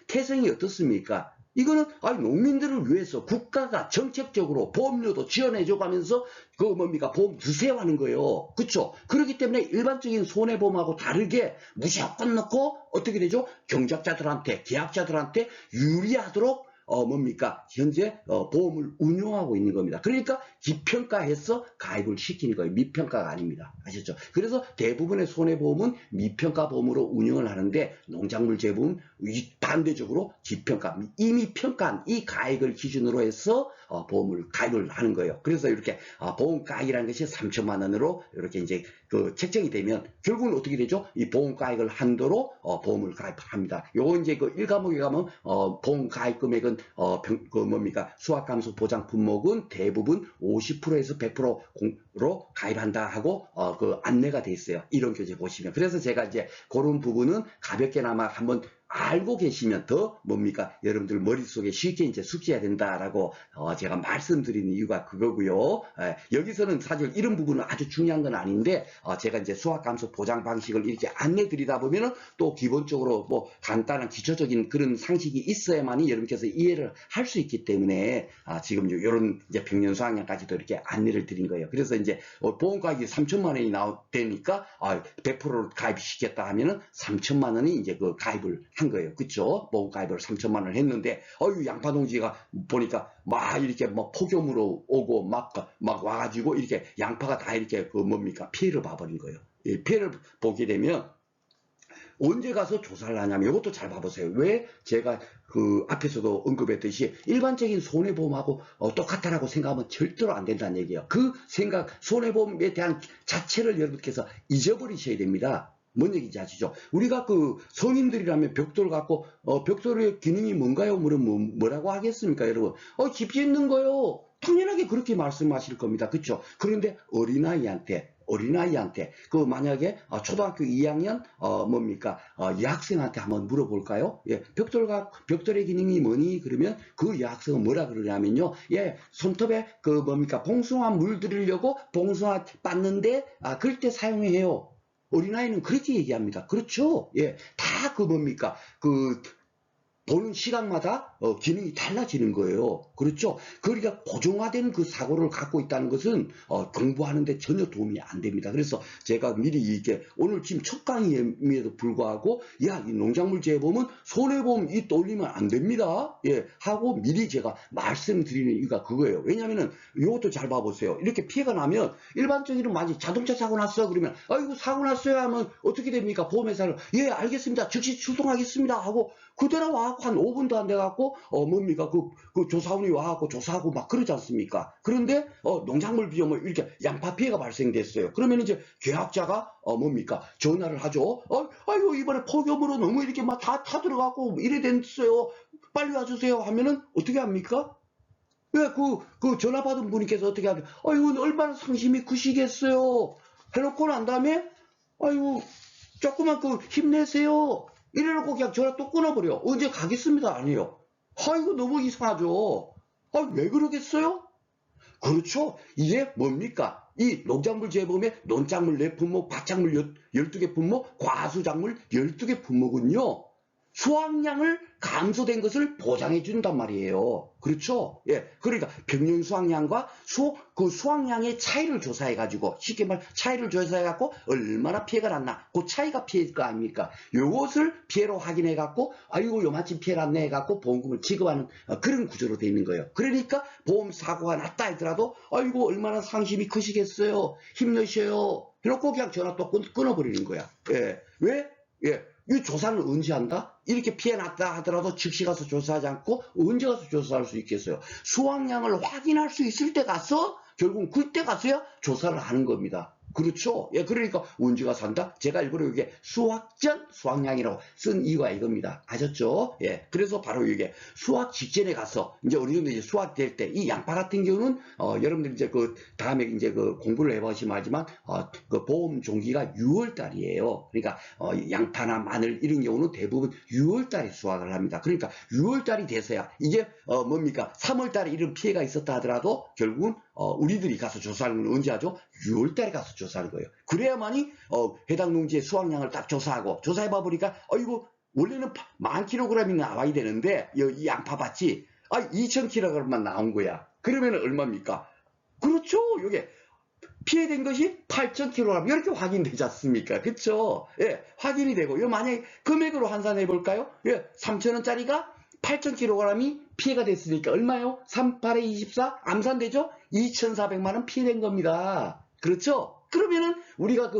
태생이 어떻습니까? 이거는 농민들을 위해서 국가가 정책적으로 보험료도 지원해줘 가면서 보험 드세요하는 거예요. 그렇죠? 그렇기 때문에 일반적인 손해보험하고 다르게 무조건 넣고 어떻게 되죠? 경작자들한테, 계약자들한테 유리하도록 현재 보험을 운용하고 있는 겁니다. 그러니까 기평가해서 가입을 시키는 거예요. 미평가가 아닙니다. 아셨죠? 그래서 대부분의 손해보험은 미평가 보험으로 운영을 하는데, 농작물 제보험은 반대적으로 기평가, 이미 평가한 이 가액을 기준으로 해서 보험을 가입을 하는 거예요. 그래서 이렇게 보험 가액이라는 것이 3천만 원으로 이렇게 이제 책정이 되면 결국은 어떻게 되죠? 이 보험 가액을 한도로 보험을 가입합니다. 요거 이제 그 1과목에 가면 보험 가입 금액은 수확감소 보장 품목은 대부분 50%에서 100%로 가입한다 하고 안내가 돼 있어요. 이런 교재 보시면. 그래서 제가 이제 그런 부분은 가볍게나마 한번 알고 계시면 더 여러분들 머릿속에 쉽게 이제 숙지해야 된다라고 제가 말씀드리는 이유가 그거고요. 여기서는 사실 이런 부분은 아주 중요한 건 아닌데, 제가 이제 수확감소 보장 방식을 이렇게 안내 드리다 보면은 또 기본적으로 간단한 기초적인 그런 상식이 있어야만이 여러분께서 이해를 할 수 있기 때문에 지금 이런 이제 평년 수확량까지도 이렇게 안내를 드린 거예요. 그래서 이제 보험가액이 3천만 원이 되니까 100%로 가입시켰다 하면은 3천만 원이 이제 그 가입을 한 거예요. 그쵸? 보험 가입을 3천만 원을 했는데, 양파농지가 보니까 이렇게 폭염으로 오고 막 와가지고 이렇게 양파가 다 이렇게 피해를 봐버린 거예요. 이 피해를 보게 되면 언제 가서 조사를 하냐면, 이것도 잘 봐보세요. 왜 제가 앞에서도 언급했듯이 일반적인 손해보험하고 똑같다라고 생각하면 절대로 안 된다는 얘기예요. 그 생각, 손해보험에 대한 자체를 여러분께서 잊어버리셔야 됩니다. 뭔 얘기인지 아시죠? 우리가 성인들이라면 벽돌 갖고 벽돌의 기능이 뭔가요? 물으면 뭐라고 하겠습니까, 여러분? 깊이 있는 거요. 당연하게 그렇게 말씀하실 겁니다. 그렇죠? 그런데 어린아이한테 만약에 초등학교 2학년 여학생한테 한번 물어볼까요? 예, 벽돌의 기능이 뭐니? 그러면 그 여학생은 뭐라 그러냐면요, 예, 손톱에 봉숭아 물 들이려고 봉숭아 빻는데 그럴 때 사용해요. 어린아이는 그렇게 얘기합니다. 그렇죠? 예, 다 보는 시각마다 기능이 달라지는 거예요. 그렇죠? 그러니까 고정화된 그 사고를 갖고 있다는 것은 공부하는데 전혀 도움이 안 됩니다. 그래서 제가 미리 이게 오늘 지금 첫 강의임에도 불구하고 이 농작물 재보험은 손해보험 이 올리면 안 됩니다. 예, 하고 미리 제가 말씀드리는 이유가 그거예요. 왜냐면은 이것도 잘 봐보세요. 이렇게 피해가 나면 일반적으로 만약 자동차 사고 났어 그러면 아이고 사고 났어요 하면 어떻게 됩니까? 보험회사를 예 알겠습니다. 즉시 출동하겠습니다 하고 그대로 와갖고 한 5분도 안 돼갖고, 뭡니까, 그 조사원이 와갖고 조사하고 막 그러지 않습니까? 그런데, 농작물 비용 뭐 이렇게 양파 피해가 발생됐어요. 그러면 이제 계약자가, 뭡니까, 전화를 하죠. 아이고, 이번에 폭염으로 너무 이렇게 막 다 타들어가고 이래 됐어요. 빨리 와주세요. 하면은 어떻게 합니까? 왜, 그 전화 받은 분께서 어떻게 하죠? 아이고, 얼마나 상심이 크시겠어요. 해놓고 난 다음에, 아이고, 조금만 힘내세요. 이래놓고 그냥 전화 또 끊어버려. 언제 가겠습니다. 아니에요. 아이고, 너무 이상하죠. 왜 그러겠어요? 그렇죠. 이게 뭡니까? 이 농작물 재범의 논작물 4품목, 밭작물 12개 품목, 과수작물 12개 품목은요. 수확량을 감소된 것을 보장해 준단 말이에요. 그렇죠? 예. 그러니까 평년 수확량과 수확량의 차이를 조사해 가지고 쉽게 말 차이를 조사해 갖고 얼마나 피해가 났나 그 차이가 피해일 거 아닙니까? 요것을 피해로 확인해 갖고 아이고 요만큼 피해 났네 해 갖고 보험금을 지급하는 그런 구조로 되어 있는 거예요. 그러니까 보험 사고가 났다 하더라도 아이고 얼마나 상심이 크시겠어요. 힘내셔요. 해놓고 그냥 전화 또 끊어버리는 거야. 예. 왜? 예. 이 조사는 언제 한다? 이렇게 피해 났다 하더라도 즉시 가서 조사하지 않고 언제 가서 조사할 수 있겠어요? 수확량을 확인할 수 있을 때 가서 결국 그때 가서야 조사를 하는 겁니다. 그렇죠? 예, 그러니까 언제가 산다? 제가 일부러 이게 수확 전 수확량이라고 쓴 이유가 이겁니다. 아셨죠? 예, 그래서 바로 이게 수확 직전에 가서 이제 어느 정도 이제 수확될 때 이 양파 같은 경우는 여러분들 이제 다음에 이제 공부를 해보시면 알지만 그 보험 종기가 6월 달이에요. 그러니까 양파나 마늘 이런 경우는 대부분 6월 달에 수확을 합니다. 그러니까 6월 달이 돼서야 이제 뭡니까 3월 달에 이런 피해가 있었다 하더라도 결국은 우리들이 가서 조사하는 건 언제 하죠? 6월 달에 가서 조사하는 거예요. 그래야만이 해당 농지의 수확량을 딱 조사하고 조사해봐 보니까 이거 원래는 10,000kg이 나와야 되는데 이 양파밭이 2,000kg만 나온 거야. 그러면 얼마입니까? 그렇죠. 이게 피해된 것이 8,000kg 이렇게 확인되지 않습니까? 그렇죠? 예, 확인이 되고 요 만약에 금액으로 환산해 볼까요? 예, 3,000원짜리가 8,000kg이 피해가 됐으니까 얼마요? 38에 24 암산되죠? 2,400만 원 피해된 겁니다. 그렇죠? 그러면은 우리가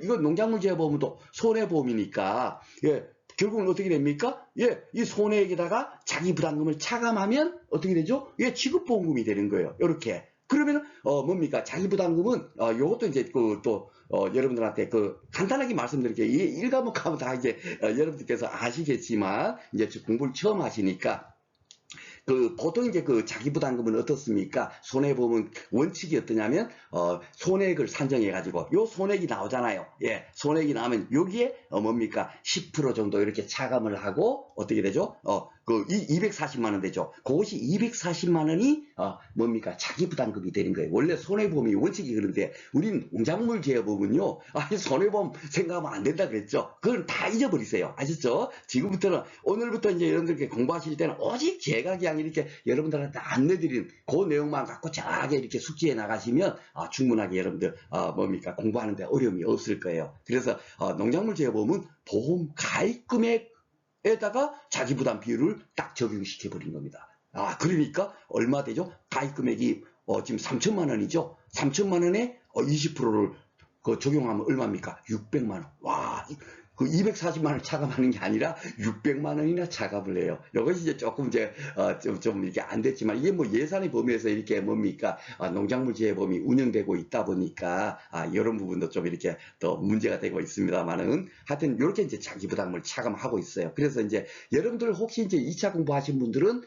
이건 농작물 재보험도 손해보험이니까 예, 결국은 어떻게 됩니까? 예, 이 손해액에다가 자기 부담금을 차감하면 어떻게 되죠? 예, 지급보험금이 되는 거예요. 이렇게. 그러면 뭡니까? 자기 부담금은 요것도 이제 여러분들한테 간단하게 말씀드릴게요. 이게 일과목하면 다 이제 여러분들께서 아시겠지만 이제 공부를 처음 하시니까 보통 이제 자기 부담금은 어떻습니까? 손해보험은 원칙이 어떠냐면, 손해액을 산정해가지고, 요 손해액이 나오잖아요. 예, 손해액이 나오면, 여기에, 뭡니까? 10% 정도 이렇게 차감을 하고, 어떻게 되죠? 240만원 되죠. 그것이 240만원이, 뭡니까? 자기 부담금이 되는 거예요. 원래 손해보험이 원칙이 그런데, 우린 농작물 재보험은요, 손해보험 생각하면 안 된다 그랬죠. 그건 다 잊어버리세요. 아셨죠? 지금부터는, 오늘부터 이제 여러분들께 공부하실 때는 오직 제가 그냥 이렇게 여러분들한테 안내드린 그 내용만 갖고 잘하게 이렇게 숙지해 나가시면 충분하게 여러분들 뭡니까 공부하는데 어려움이 없을 거예요. 그래서 농작물 재보험은 보험 가입 금액에다가 자기 부담 비율을 딱 적용시켜 버린 겁니다. 그러니까 얼마 되죠? 가입 금액이 지금 3천만 원이죠. 3천만 원에 20%를 적용하면 얼마입니까? 600만 원. 와. 240만 원 차감하는 게 아니라 600만 원이나 차감을 해요. 이것이 이제 조금 좀 이렇게 안 됐지만 이게 뭐 예산의 범위에서 이렇게 뭡니까 농작물 재보험이 운영되고 있다 보니까 이런 부분도 좀 이렇게 또 문제가 되고 있습니다만은 하여튼 이렇게 이제 자기 부담을 차감하고 있어요. 그래서 이제 여러분들 혹시 이제 2차 공부하신 분들은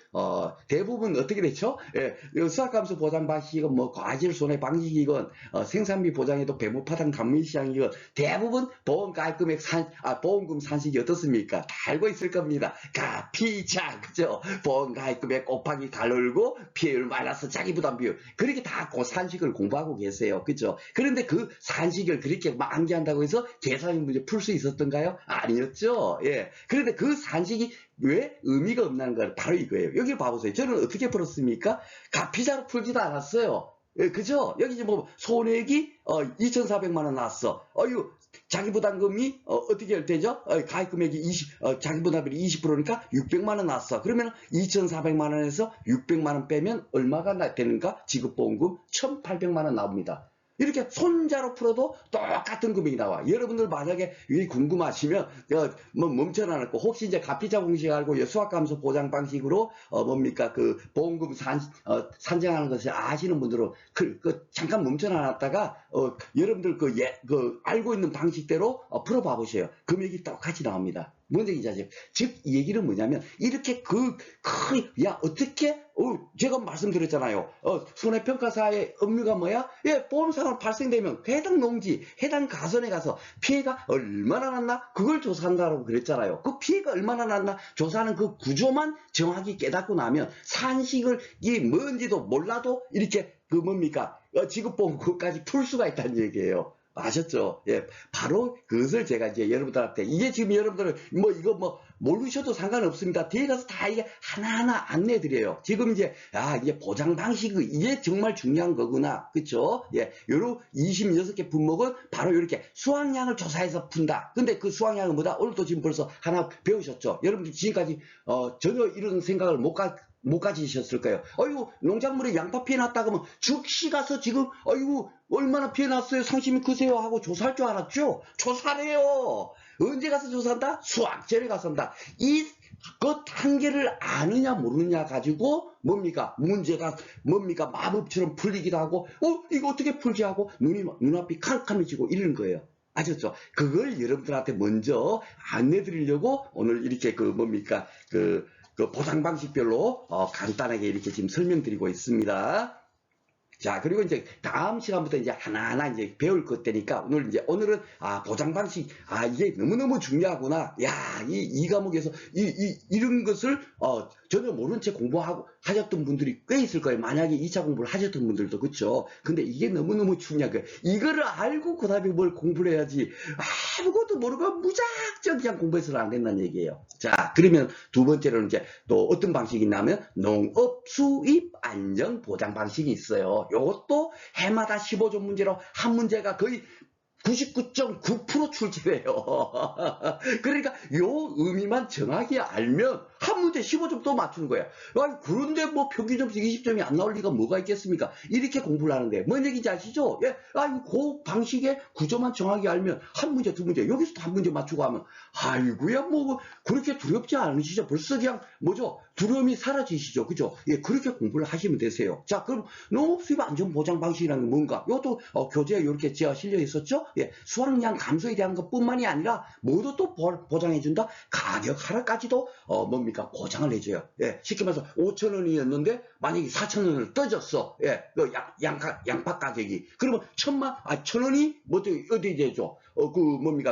대부분 어떻게 됐죠? 예, 수확감소 보장 방식이건 뭐 과실 손해 방식이건 생산비 보장에도 배무파당 감면시장이건 대부분 보험 가입금액 보험금 산식이 어떻습니까? 다 알고 있을 겁니다. 피차, 그죠? 보험 가입금액 곱하기 달놀고 피해율 마이너스 자기 부담 비율. 그렇게 다 그 산식을 공부하고 계세요. 그죠? 그런데 그 산식을 그렇게 암기한다고 해서 계산의 문제 풀 수 있었던가요? 아니었죠? 예. 그런데 그 산식이 왜 의미가 없는 걸 바로 이거예요. 여기 봐보세요. 저는 어떻게 풀었습니까? 피자로 풀지도 않았어요. 예, 그죠? 여기 이제 뭐 손해액이 2,400만 원 나왔어. 이거 자기 부담금이 어떻게 되죠? 가입 금액이 자기 부담금이 20%니까 600만 원 나왔어. 그러면 2,400만 원에서 600만 원 빼면 얼마가 되는가? 지급보험금 1,800만 원 나옵니다. 이렇게 손자로 풀어도 똑같은 금액이 나와. 여러분들 만약에 궁금하시면 뭐 멈춰놔놓고 혹시 이제 가피자 공식 알고 수학감소 보장 방식으로 뭡니까 그 보험금 산정하는 것을 아시는 분들은 잠깐 멈춰놔놨다가 여러분들 그 알고 있는 방식대로 풀어봐 보세요. 금액이 똑같이 나옵니다. 뭔 얘기인지 아세요? 즉, 이 얘기는 뭐냐면, 이렇게 어떻게, 제가 말씀드렸잖아요. 손해평가사의 업무가 뭐야? 예, 보험사고 발생되면 해당 농지, 해당 가선에 가서 피해가 얼마나 났나? 그걸 조사한다고 그랬잖아요. 그 피해가 얼마나 났나? 조사하는 그 구조만 정확히 깨닫고 나면, 산식이 뭔지도 몰라도 이렇게 지급보험 그것까지 풀 수가 있다는 얘기예요. 아셨죠? 예, 바로 그것을 제가 이제 여러분들한테, 이게 지금 여러분들은 이거 모르셔도 상관없습니다. 뒤에 가서 다 이게 하나하나 안내 드려요. 지금 이제, 이게 보장 방식이, 이게 정말 중요한 거구나. 그쵸? 예, 요런 26개 품목은 바로 이렇게 수확량을 조사해서 푼다. 근데 그 수확량은 뭐다? 오늘도 지금 벌써 하나 배우셨죠? 여러분들 지금까지, 전혀 이런 생각을 못 가지셨을 거예요. 어이구, 농작물에 양파 피해 났다 그러면 즉시 가서 지금, 어이구, 얼마나 피해 났어요? 상심이 크세요? 하고 조사할 줄 알았죠? 조사래요. 언제 가서 조사한다? 수확전에 가서 한다. 그 단계를 아느냐 모르느냐 가지고 문제가 마법처럼 풀리기도 하고 이거 어떻게 풀지 하고 눈앞이 캄캄해지고 이러는 거예요. 아셨죠? 그걸 여러분들한테 먼저 안내 드리려고 오늘 이렇게 그 보상 방식별로 간단하게 이렇게 지금 설명드리고 있습니다. 자, 그리고 이제 다음 시간부터 이제 하나하나 이제 배울 것 되니까 오늘은 보장 방식 이게 너무너무 중요하구나. 야, 이 과목에서 이런 것을 전혀 모른 채 공부하고 하셨던 분들이 꽤 있을 거예요. 만약에 2차 공부를 하셨던 분들도. 그렇죠? 근데 이게 너무너무 중요한 거예요. 이거를 알고 그다음에 뭘 공부를 해야지 아무것도 모르고 무작정 그냥 공부해서는 안 된다는 얘기예요. 자, 그러면 두 번째로는 이제 또 어떤 방식이 있냐면 농업 수입 안정 보장 방식이 있어요. 요것도 해마다 15조 문제로 한 문제가 거의 99.9% 출제돼요. 그러니까 요 의미만 정확히 알면 한 문제 15점 또 맞추는 거야. 그런데 평균 점수 20점이 안 나올 리가 뭐가 있겠습니까? 이렇게 공부를 하는데 뭔 얘기인지 아시죠? 예, 그 방식의 구조만 정확히 알면 한 문제 두 문제 여기서도 한 문제 맞추고 하면 아이고야 그렇게 두렵지 않으시죠? 벌써 그냥 두려움이 사라지시죠? 그죠? 예, 그렇게 공부를 하시면 되세요. 자, 그럼 농업수입 안전보장 방식이라는 게 뭔가? 이것도 교재에 이렇게 제가 실려 있었죠? 예, 수확량 감소에 대한 것뿐만이 아니라 모두 또 보장해준다. 가격 하락까지도 보장을 해줘요. 예, 쉽게 말해서 5,000원이었는데 만약에 4,000원을 떠졌어. 예, 그 양파 가격이. 그러면 1,000원이 어디 되죠?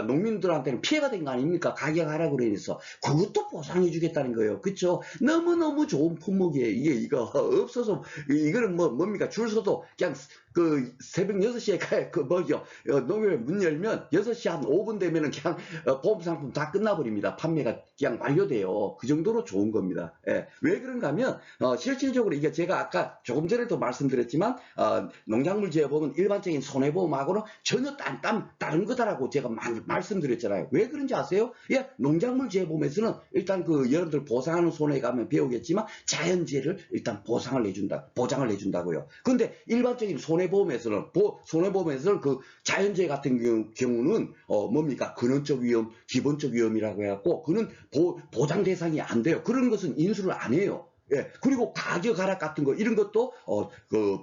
농민들한테는 피해가 된 거 아닙니까? 가격 하락으로 인해서. 그것도 보상해주겠다는 거예요. 그쵸? 너무너무 좋은 품목이에요. 이거 없어서, 이거는 줄 서도 그냥 새벽 6시에 농협에 문 열면 6시 한 5분 되면은 그냥 보험 상품 다 끝나버립니다. 판매가 그냥 완료돼요. 그 정도로 좋은 겁니다. 예. 왜 그런가 하면, 실질적으로 이게 제가 아까 조금 전에도 말씀드렸지만, 농작물 재보험은 일반적인 손해보험하고는 전혀 다른 거다라고 제가 많이 말씀드렸잖아요. 왜 그런지 아세요? 예, 농작물 재보험에서는 일단 여러분들 보상하는 손해에 가면 배우겠지만, 자연재해를 일단 보장을 해준다고요. 근데 일반적인 손해보험에서는 그 자연재해 같은 경우는 근원적 위험, 기본적 위험이라고 해갖고 그는 보장 대상이 안 돼요. 그런 것은 인수를 안 해요. 예, 그리고 가격 하락 같은 거 이런 것도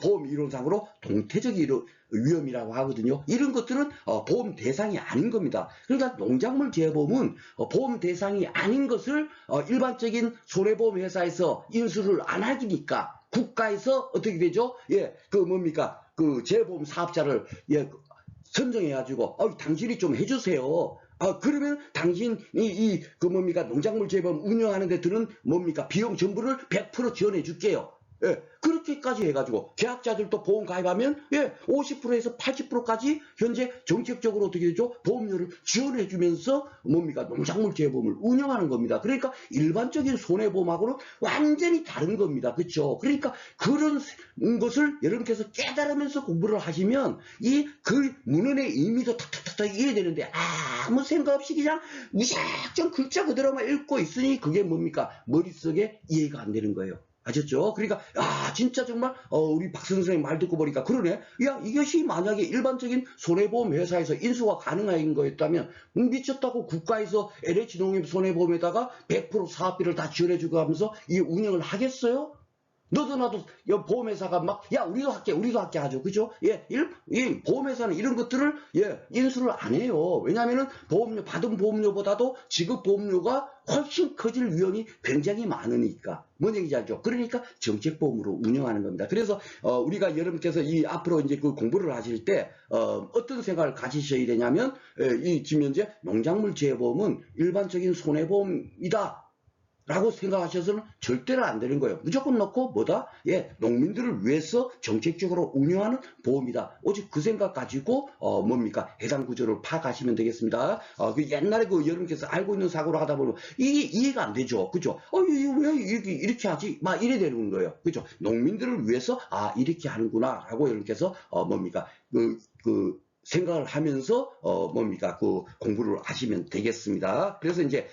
보험 이론상으로 동태적 위험이라고 하거든요. 이런 것들은 보험 대상이 아닌 겁니다. 그러니까 농작물 재보험은 보험 대상이 아닌 것을 일반적인 손해보험 회사에서 인수를 안 하기니까 국가에서 어떻게 되죠? 예, 재보험 사업자를 선정해가지고 당신이 좀 해주세요. 그러면 당신이 농작물 재보험 운영하는 데 드는 비용 전부를 100% 지원해 줄게요. 예, 그렇게까지 해가지고 계약자들도 보험 가입하면 50%에서 80%까지 현재 정책적으로 어떻게 되죠? 보험료를 지원해주면서 농작물 재보험을 운영하는 겁니다. 그러니까 일반적인 손해보험하고는 완전히 다른 겁니다. 그렇죠? 그러니까 그런 것을 여러분께서 깨달으면서 공부를 하시면 그 문헌의 의미도 탁탁탁 이해되는데 아무 생각 없이 그냥 무작정 글자 그대로만 읽고 있으니 그게 머릿속에 이해가 안 되는 거예요. 아셨죠? 그러니까 진짜 정말 우리 박수 선생님 말 듣고 보니까 그러네. 야, 이것이 만약에 일반적인 손해보험 회사에서 인수가 가능한 거였다면 미쳤다고 국가에서 LH농협 손해보험에다가 100% 사업비를 다 지원해주고 하면서 이 운영을 하겠어요? 너도 나도 보험회사가 막 야 우리도 할게 하죠. 그죠? 이 보험회사는 이런 것들을 인수를 안 해요. 왜냐하면은 보험료 받은 보험료보다도 지급 보험료가 훨씬 커질 위험이 굉장히 많으니까. 뭔 얘기인지 알죠? 그러니까 정책보험으로 운영하는 겁니다. 그래서 우리가 여러분께서 이 앞으로 이제 그 공부를 하실 때 어떤 생각을 가지셔야 되냐면 이 지금 현재 농작물 재보험은 일반적인 손해보험이다. 라고 생각하셔서는 절대로 안 되는 거예요. 무조건 넣고 뭐다? 농민들을 위해서 정책적으로 운영하는 보험이다. 오직 그 생각 가지고 뭡니까? 해당 구조를 파악하시면 되겠습니다. 그 옛날에 그 여러분께서 알고 있는 사고로 하다 보면 이게 이해가 안 되죠. 그죠? 이게 왜 이렇게 하지? 막 이래 되는 거예요. 그죠? 농민들을 위해서 이렇게 하는구나 라고 여러분께서 뭡니까? 생각을 하면서 뭡니까 그 공부를 하시면 되겠습니다. 그래서 이제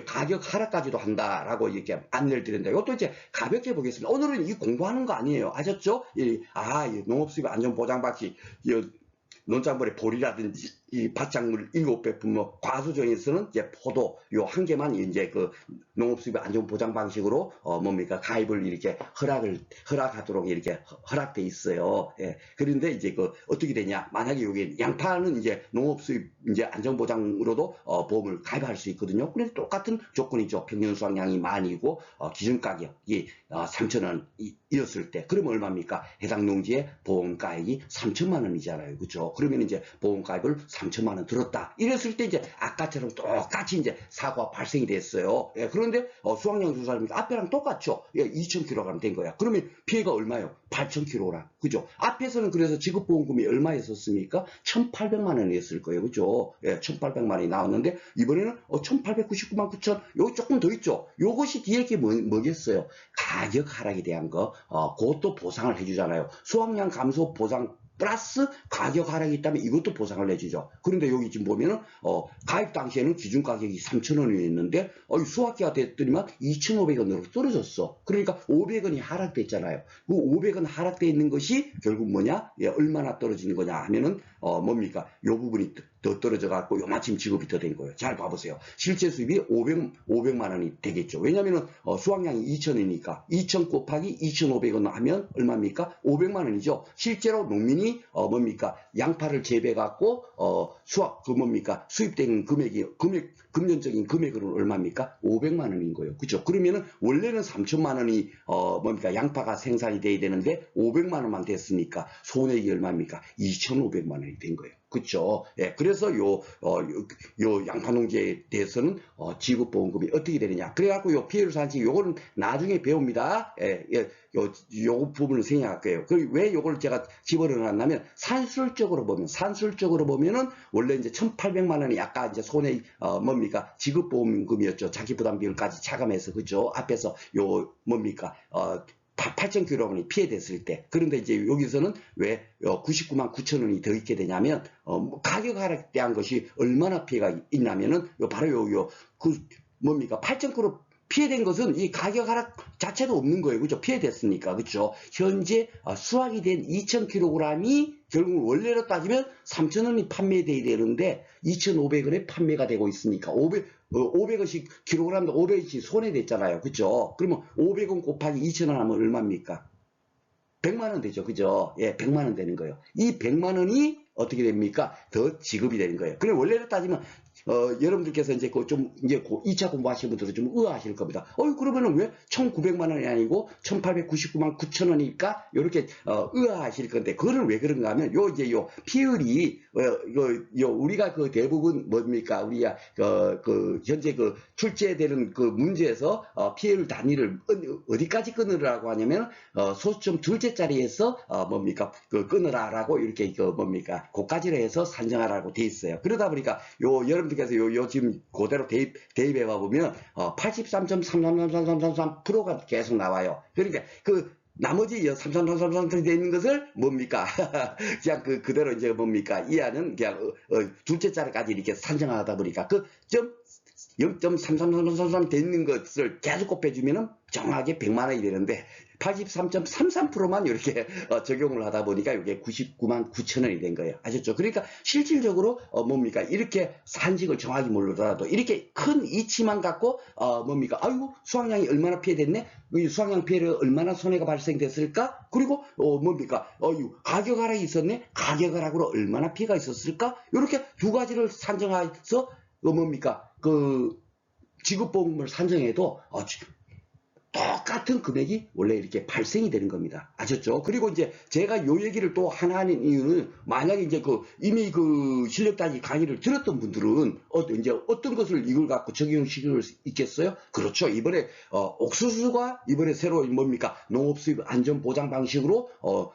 가격 하락까지도 한다라고 이렇게 안내를 드린다. 이것도 이제 가볍게 보겠습니다. 오늘은 이 공부하는 거 아니에요. 아셨죠? 이 농업수입 안전보장방식 논작물의 보리라든지 이 밭작물 7배 품목 과수종에서는 이제 포도 요 한 개만 이제 그 농업수입 안전보장 방식으로 뭡니까 가입을 이렇게 허락하도록 이렇게 허락돼 있어요. 그런데 이제 그 어떻게 되냐? 만약에 여기 양파는 이제 농업수입 이제 안전보장으로도 보험을 가입할 수 있거든요. 그런데 똑같은 조건이죠. 평균 수확량이 만이고 기준 가격이 3,000원이었을 때 그러면 얼마입니까? 해당 농지의 보험가액이 3천만 원이잖아요. 그렇죠? 그러면 이제 보험가입을 3천만 원 들었다. 이랬을 때 이제 아까처럼 똑같이 이제 사고가 발생이 됐어요. 그런데 수확량 조사합니까? 앞에랑 똑같죠. 2,000kg 된 거야. 그러면 피해가 얼마예요? 8,000kg. 그죠? 앞에서는 그래서 지급보험금이 얼마였었습니까? 1,800만 원이었을 거예요. 그죠? 1,800만 원이 나왔는데 이번에는 1,899만 9천. 여기 조금 더 있죠. 요것이 뒤에 게 뭐겠어요? 가격 하락에 대한 거. 그것도 보상을 해주잖아요. 수확량 감소 보상 플러스 가격 하락이 있다면 이것도 보상을 해주죠. 그런데 여기 지금 보면은 가입 당시에는 기준 가격이 3,000원이었는데 수확기가 됐더니만 2,500원으로 떨어졌어. 그러니까 500원이 하락됐잖아요. 그 500원 하락돼 있는 것이 결국 뭐냐? 얼마나 떨어지는 거냐 하면은 뭡니까? 요 부분이 더 떨어져 갖고 요마침 지급이 더 된 거예요. 잘 봐보세요. 실제 수입이 500만 원이 되겠죠. 왜냐면은 수확량이 2,000이니까 2,000 곱하기 2,500원 하면 얼마입니까? 500만 원이죠. 실제로 농민이 뭡니까? 양파를 재배해 갖고 수입된 금년적인 금액으로는 얼마입니까? 500만 원인 거예요. 그죠? 그러면은 원래는 3천만 원이 뭡니까? 양파가 생산이 돼야 되는데 500만 원만 됐으니까 손해액이 얼마입니까? 2,500만 원이 된 거예요. 그렇죠. 그래서 요 양파 농지에 대해서는 지급보험금이 어떻게 되느냐. 그래갖고 요 피해율 산지 요거는 나중에 배웁니다. 요 부분을 생략할 거예요. 왜 요걸 제가 집어넣어놨냐면 산술적으로 보면은 원래 이제 1,800만 원이 아까 이제 손해 뭡니까 지급보험금이었죠. 자기부담 비율까지 차감해서 그죠. 앞에서 요 뭡니까 8,000kg이 피해됐을 때. 그런데 이제 여기서는 왜 99만 9천 원이 더 있게 되냐면 가격 하락에 대한 것이 얼마나 피해가 있냐면은 바로 뭡니까 8,000kg 피해된 것은 이 가격 하락 자체도 없는 거예요. 그죠? 피해됐으니까. 그죠? 현재 수확이 된 2,000kg이 결국 원래로 따지면 3,000원이 판매돼야 되는데 2,500원에 판매가 되고 있으니까 500원씩 킬로그램도 500원씩 손해됐잖아요. 그죠? 그러면 500원 곱하기 2,000원 하면 얼마입니까? 100만 원 되죠. 그죠? 100만 원 되는 거예요. 이 100만 원이 어떻게 됩니까? 더 지급이 되는 거예요. 그래 원래로 따지면 여러분들께서 이제 좀 이제 2차 공부하시는 분들은 좀 의아하실 겁니다. 그러면은 왜 1,900만 원이 아니고 1,899만 9천 원이니까 이렇게 의아하실 건데 그거는 왜 그런가 하면 이제 피율이 우리가 대부분 뭡니까 우리가 현재 출제되는 문제에서 피율 단위를 어디까지 끊으라고 하냐면 소수점 둘째 자리에서 뭡니까 끊으라라고 이렇게 뭡니까 고까지로 해서 산정하라고 돼 있어요. 그러다 보니까 여러분들께서 지금 그대로 대입해 봐보면 83.333333%가 계속 나와요. 그러니까 나머지 333333 되어 있는 것을 뭡니까 그냥 그대로 이제 뭡니까 이하는 그냥 둘째 자리까지 이렇게 산정하다 보니까 0.33333 되는 것을 계속 곱해주면은 정확하게 100만 원이 되는데 83.33%만 이렇게 적용을 하다 보니까 이게 99만 9천 원이 된 거예요. 아셨죠? 그러니까 실질적으로 뭡니까? 이렇게 산식을 정확히 모르더라도 이렇게 큰 이치만 갖고 뭡니까? 아이고 수확량이 얼마나 피해됐네? 이 수확량 피해를 얼마나 손해가 발생됐을까? 그리고 뭡니까? 가격 하락이 있었네? 가격 하락으로 얼마나 피해가 있었을까? 이렇게 두 가지를 산정해서 뭡니까? 그 지급보험을 산정해도 똑같은 금액이 원래 이렇게 발생이 되는 겁니다. 아셨죠? 그리고 이제 제가 요 얘기를 또 하나 하는 이유는 만약에 이제 이미 실력 따지 강의를 들었던 분들은 이제 어떤 것을 이걸 갖고 적용시킬 수 있겠어요? 그렇죠. 이번에 옥수수가 이번에 새로 뭡니까? 농업수입 안전보장 방식으로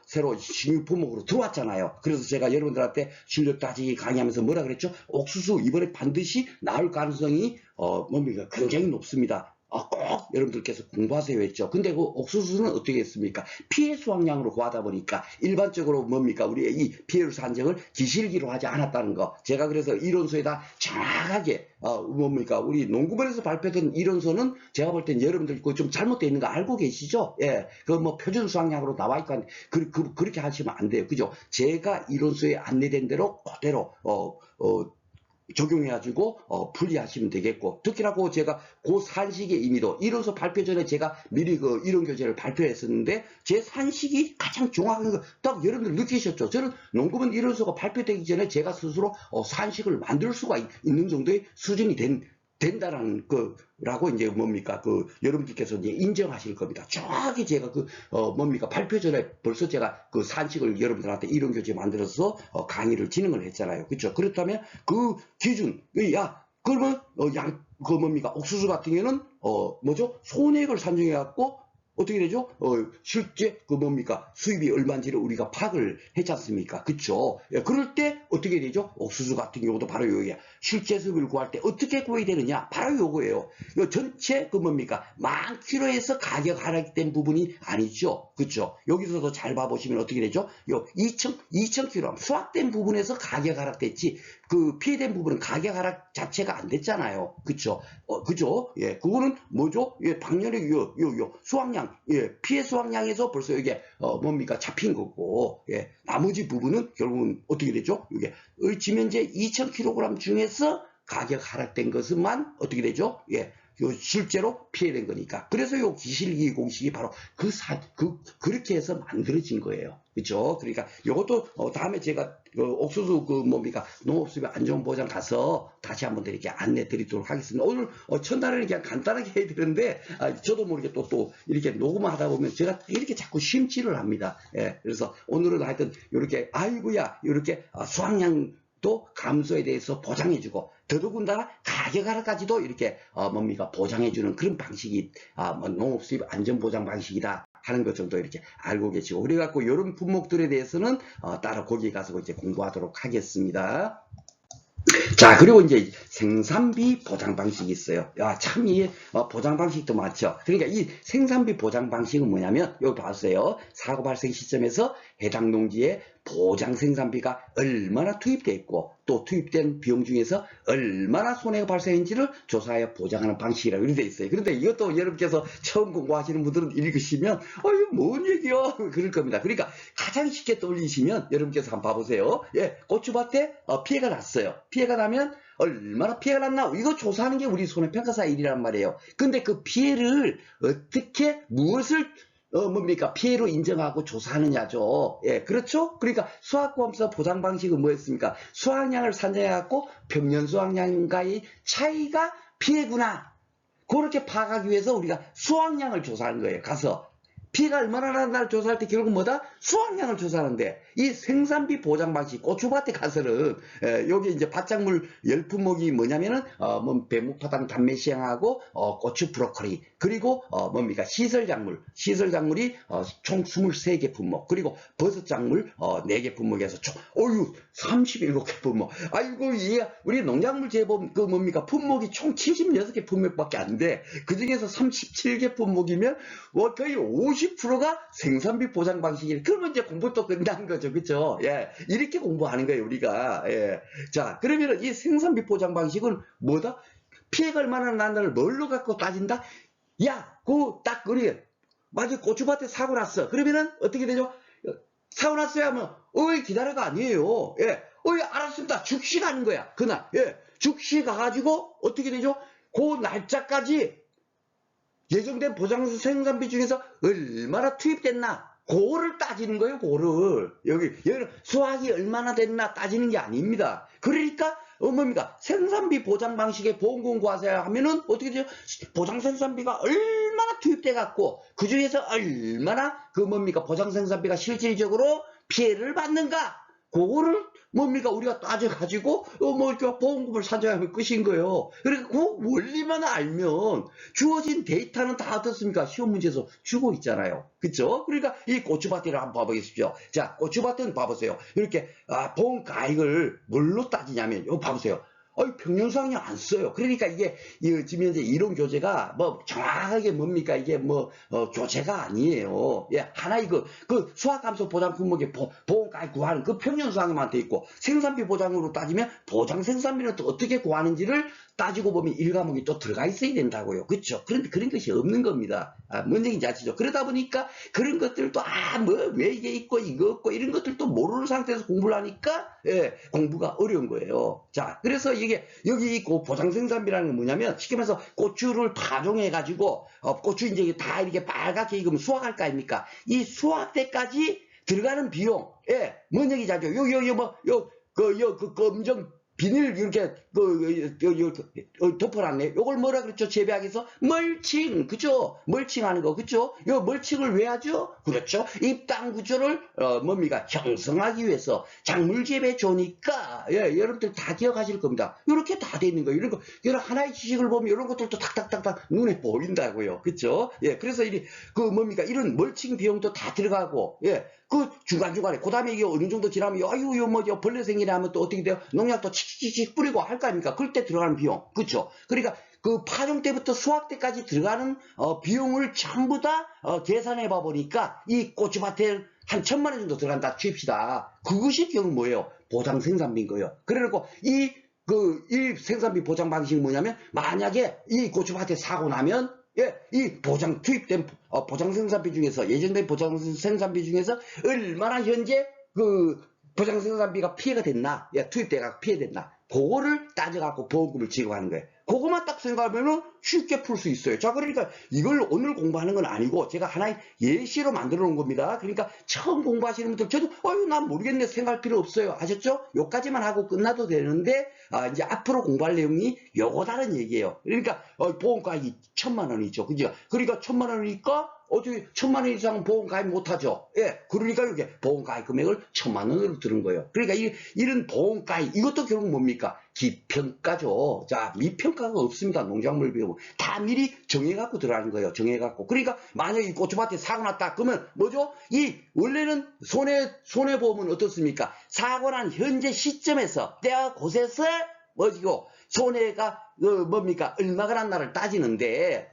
새로 신규 품목으로 들어왔잖아요. 그래서 제가 여러분들한테 실력 따지기 강의하면서 뭐라 그랬죠? 옥수수 이번에 반드시 나올 가능성이 뭡니까? 굉장히 높습니다. 꼭 여러분들께서 공부하세요 했죠. 근데 그 옥수수는 어떻게 했습니까? 피해 수확량으로 구하다 보니까 일반적으로 뭡니까? 우리의 이 피해율 산정을 기실기로 하지 않았다는 거. 제가 그래서 이론서에다 정확하게 뭡니까? 우리 농구본에서 발표된 이론서는 제가 볼 땐 여러분들 그거 좀 잘못되어 있는 거 알고 계시죠? 예. 그 뭐 표준 수확량으로 나와 있고 그렇게 하시면 안 돼요. 그죠? 제가 이론서에 안내된 대로 그대로 적용해가지고 풀이하시면 되겠고, 특히나고 제가 그 산식의 의미도 이론서 발표 전에 제가 미리 이론 교재를 발표했었는데 제 산식이 가장 정확한 거 딱 여러분들 느끼셨죠? 저는 농구본 이론서가 발표되기 전에 제가 스스로 산식을 만들 수가 있는 정도의 수준이 된다라는 거라고 이제 뭡니까 여러분들께서 이제 인정하실 겁니다. 정확히 제가 뭡니까 발표 전에 벌써 제가 그 산식을 여러분들한테 이론 교재 만들어서 강의를 진행을 했잖아요. 그렇죠? 그렇다면 그 기준 그러면 뭡니까 옥수수 같은 경우는 뭐죠? 손해액을 산정해 갖고 어떻게 되죠? 실제 뭡니까 수입이 얼마인지를 우리가 파악을 했지 않습니까? 그쵸? 예, 그럴 때 어떻게 되죠? 옥수수 같은 경우도 바로 요게 실제 수입을 구할 때 어떻게 구해야 되느냐? 바로 요거예요. 요 전체 뭡니까 만 킬로에서 가격 하락된 부분이 아니죠. 그쵸? 여기서도 잘 봐보시면 어떻게 되죠? 요 2,000 킬로 수확된 부분에서 가격 하락됐지 그 피해된 부분은 가격 하락 자체가 안 됐잖아요. 그쵸? 그죠? 예, 그거는 뭐죠? 예, 당연히 요 수확량 피해 수확량에서 벌써 이게 뭡니까 잡힌 거고, 예, 나머지 부분은 결국은 어떻게 되죠? 이게 지면제 2,000kg 중에서 가격 하락된 것만 어떻게 되죠? 예, 실제로 피해된 거니까. 그래서 요 기실기 공식이 바로 그렇게 해서 만들어진 거예요. 그렇죠? 그러니까 이것도 다음에 제가 옥수수 뭡니까 농업수입 안전보장 가서 다시 한번 이렇게 안내 드리도록 하겠습니다. 오늘 첫날에는 그냥 간단하게 해드렸는데 저도 모르게 또 이렇게 녹음을 하다 보면 제가 이렇게 자꾸 심취를 합니다. 예, 그래서 오늘은 하여튼 이렇게 아이고야 이렇게 수확량도 감소에 대해서 보장해주고 더더군다나 가격 하락까지도 이렇게 뭡니까 보장해주는 그런 방식이 농업수입 안전보장 방식이다 하는 것 정도 이렇게 알고 계시고, 그래갖고 이런 품목들에 대해서는 따로 거기에 가서 이제 공부하도록 하겠습니다. 자, 그리고 이제 생산비 보장 방식이 있어요. 참 이 보장 방식도 많죠. 그러니까 이 생산비 보장 방식은 뭐냐면 여기 봤어요. 사고 발생 시점에서 해당 농지에 보장 생산비가 얼마나 투입되어 있고 또 투입된 비용 중에서 얼마나 손해가 발생했는지를 조사하여 보장하는 방식이라고 이렇게 되어 있어요. 그런데 이것도 여러분께서 처음 공부하시는 분들은 읽으시면 이거 뭔 얘기야? 그럴 겁니다. 그러니까 가장 쉽게 떠올리시면 여러분께서 한번 봐보세요. 예, 고추밭에 피해가 났어요. 피해가 나면 얼마나 피해가 났나? 이거 조사하는 게 우리 손해평가사 일이란 말이에요. 근데 그 피해를 어떻게 무엇을 뭡니까 피해로 인정하고 조사하느냐죠. 예, 그렇죠? 그러니까 수확보험서 보장 방식은 뭐였습니까? 수확량을 산정해갖고 평년 수확량과의 차이가 피해구나. 그렇게 파악하기 위해서 우리가 수확량을 조사하는 거예요. 가서 피해가 얼마나 난다를 조사할 때 결국 뭐다? 수확량을 조사하는데 이 생산비 보장 방식 고추밭에 가서는 여기 이제 밭작물 열품목이 뭐냐면은 배목파당 단매시향하고 고추 브로콜리 그리고 뭡니까 시설작물이 총 23개 품목 그리고 버섯작물 4개 품목에서 총 37개 품목. 아이고 우리 농작물 재본 뭡니까 품목이 총 76개 품목밖에 안 돼. 그 중에서 37개 품목이면 거의 50%가 생산비 보장 방식이에요. 그러면 이제 공부 또 끝난 거죠. 그렇죠? 예. 이렇게 공부하는 거예요, 우리가. 예. 자, 그러면 이 생산비 보장 방식은 뭐다? 피해가 얼마나 난다를 뭘로 갖고 따진다? 야, 우리, 맞아, 고추밭에 사고 났어. 그러면은, 어떻게 되죠? 사고 났어야 하면, 어이, 기다려가 아니에요. 예. 어이, 알았습니다. 즉시 가는 거야. 그날. 예. 즉시 가가지고, 어떻게 되죠? 그 날짜까지 예정된 보장수 생산비 중에서 얼마나 투입됐나? 그거를 따지는 거예요, 그거를. 여기는 수확이 얼마나 됐나 따지는 게 아닙니다. 그러니까, 뭡니까? 생산비 보장 방식의 보험공고하세요 하면은, 어떻게 되죠? 보장 생산비가 얼마나 투입돼 갖고, 그 중에서 얼마나, 보장 생산비가 실질적으로 피해를 받는가? 그거를 우리가 따져가지고 보험금을 산정해야 할 것인 거예요. 그러니까 그 원리만 알면 주어진 데이터는 다 어떻습니까? 시험 문제에서 주고 있잖아요. 그쵸? 그러니까 이 고추밭을 한번 봐보십시오. 자, 고추밭은 봐보세요. 이렇게 보험 가액을 뭘로 따지냐면 이거 봐보세요. 평균수학이 안 써요. 그러니까 이게 지금 현재 이론 교재가 정확하게 이게 교재가 아니에요. 예, 하나의 수학감소 보장 품목의 보험가액 구하는 그 평균수학에만 돼 있고, 생산비 보장으로 따지면 보장 생산비는 또 어떻게 구하는지를 따지고 보면 1과목이 또 들어가 있어야 된다고요. 그렇죠? 그런데 그런 것이 없는 겁니다. 뭔 얘기인지 아시죠? 그러다 보니까 그런 것들도 왜 이게 있고 이거 없고 이런 것들도 모르는 상태에서 공부를 하니까 공부가 어려운 거예요. 자, 그래서 이게 여기 있고 보장 생산비라는 건 뭐냐면 쉽게 말해서 고추를 파종해 가지고 고추 이제 다 이렇게 빨갛게 익으면 수확할 거 아닙니까? 이 수확 때까지 들어가는 비용, 뭔 얘기인지 알죠? 그 검정 비닐 이렇게 덮어놨네. 요걸 뭐라 그랬죠? 재배하기에서 멀칭, 그죠? 멀칭하는 거, 그죠? 요 멀칭을 왜 하죠? 그렇죠? 입당 구조를 형성하기 위해서 작물 재배 좋으니까 여러분들 다 기억하실 겁니다. 이렇게 다 돼 있는 거예요. 이런 하나의 지식을 보면 이런 것들도 탁탁탁탁 눈에 보인다고요, 그죠? 그래서 이런 멀칭 비용도 다 들어가고, 그 중간중간에, 그 다음에 이게 어느 정도 지나면, 벌레 생기네 하면 또 어떻게 돼요? 농약도 칙칙칙 뿌리고 할 거 아닙니까? 그럴 때 들어가는 비용. 그쵸? 그러니까 그 파종 때부터 수확 때까지 들어가는, 비용을 전부 다, 계산해 봐 보니까 이 고추밭에 한 1,000만 원 정도 들어간다 칩시다. 그것이 결국 뭐예요? 보장 생산비인 거예요. 그래놓고 이 생산비 보장 방식이 뭐냐면, 만약에 이 고추밭에 사고 나면, 이 투입된 보장 생산비 중에서, 예정된 보장 생산비 중에서 얼마나 현재 보장 생산비가 피해가 됐나, 투입돼가 피해됐나, 그거를 따져갖고 보험금을 지급하는 거예요. 그것만 딱 생각하면은 쉽게 풀 수 있어요. 자, 그러니까 이걸 오늘 공부하는 건 아니고 제가 하나의 예시로 만들어 놓은 겁니다. 그러니까 처음 공부하시는 분들, 저도 난 모르겠네 생각할 필요 없어요. 아셨죠? 요까지만 하고 끝나도 되는데, 이제 앞으로 공부할 내용이 요거다는 얘기예요. 그러니까 보험가액이 1,000만 원이죠. 그죠? 그러니까 1,000만 원이니까 어떻게 1,000만 원 이상 보험 가입 못하죠. 그러니까 이렇게 보험 가입 금액을 1,000만 원으로 들은 거예요. 그러니까 이런 보험 가입, 이것도 결국 뭡니까? 기평가죠. 자, 미평가가 없습니다. 농작물 비용은 다 미리 정해갖고 들어가는 거예요. 정해갖고. 그러니까 만약에 이 고추밭에 사고 났다 그러면 뭐죠? 원래는 손해보험은 어떻습니까? 사고 난 현재 시점에서 때와 곳에서 손해가 얼마가 났나를 따지는데,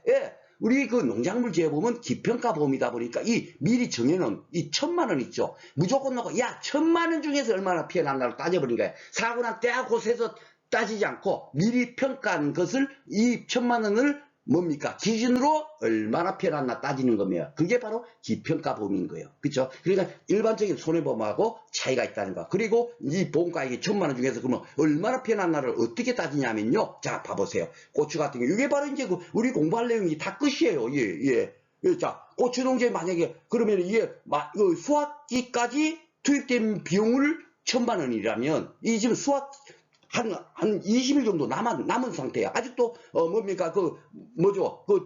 우리 농작물 재보험은 기평가 보험이다 보니까 미리 정해놓은 1,000만 원 있죠. 무조건 넣고 1,000만 원 중에서 얼마나 피해 났나를 따져버린 거예요. 사고 난 때와 곳에서 따지지 않고 미리 평가한 것을 1,000만 원을 기준으로 얼마나 피해 났나 따지는 겁니다. 그게 바로 기평가 보험인 거예요. 그렇죠? 그러니까 일반적인 손해보험하고 차이가 있다는 거. 그리고 이 보험가액이 1,000만 원 중에서 그러면 얼마나 피해 났나를 어떻게 따지냐면요. 자, 봐보세요. 고추 같은 경우 이게 바로 이제 우리 공부할 내용이 다 끝이에요. 자, 고추 농지에 만약에 그러면 수확기까지 투입된 비용을 1,000만 원이라면 지금 수확 한 20일 정도 남은 상태야. 아직도,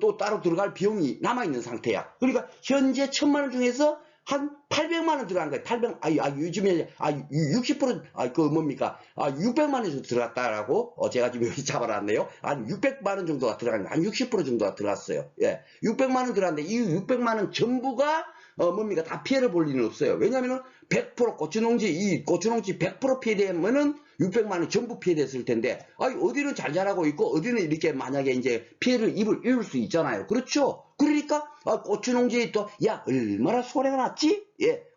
또 따로 들어갈 비용이 남아있는 상태야. 그러니까, 현재 1,000만 원 중에서 한 800만 원 들어간 거야. 요즘에, 60%, 600만 원 정도 들어갔다라고, 제가 지금 여기 잡아놨네요. 한 600만 원 정도가 들어간, 한 60% 정도가 들어갔어요. 600만 원 들어갔는데, 이 600만 원 전부가, 다 피해를 볼 리는 없어요. 왜냐면은 100% 고추농지 100% 피해되면은 600만 원 전부 피해됐을 텐데, 어디는 잘 자라고 있고, 어디는 이렇게 만약에 이제 피해를 입을 수 있잖아요. 그렇죠? 그러니까, 고추농지에 또, 얼마나 손해가 났지?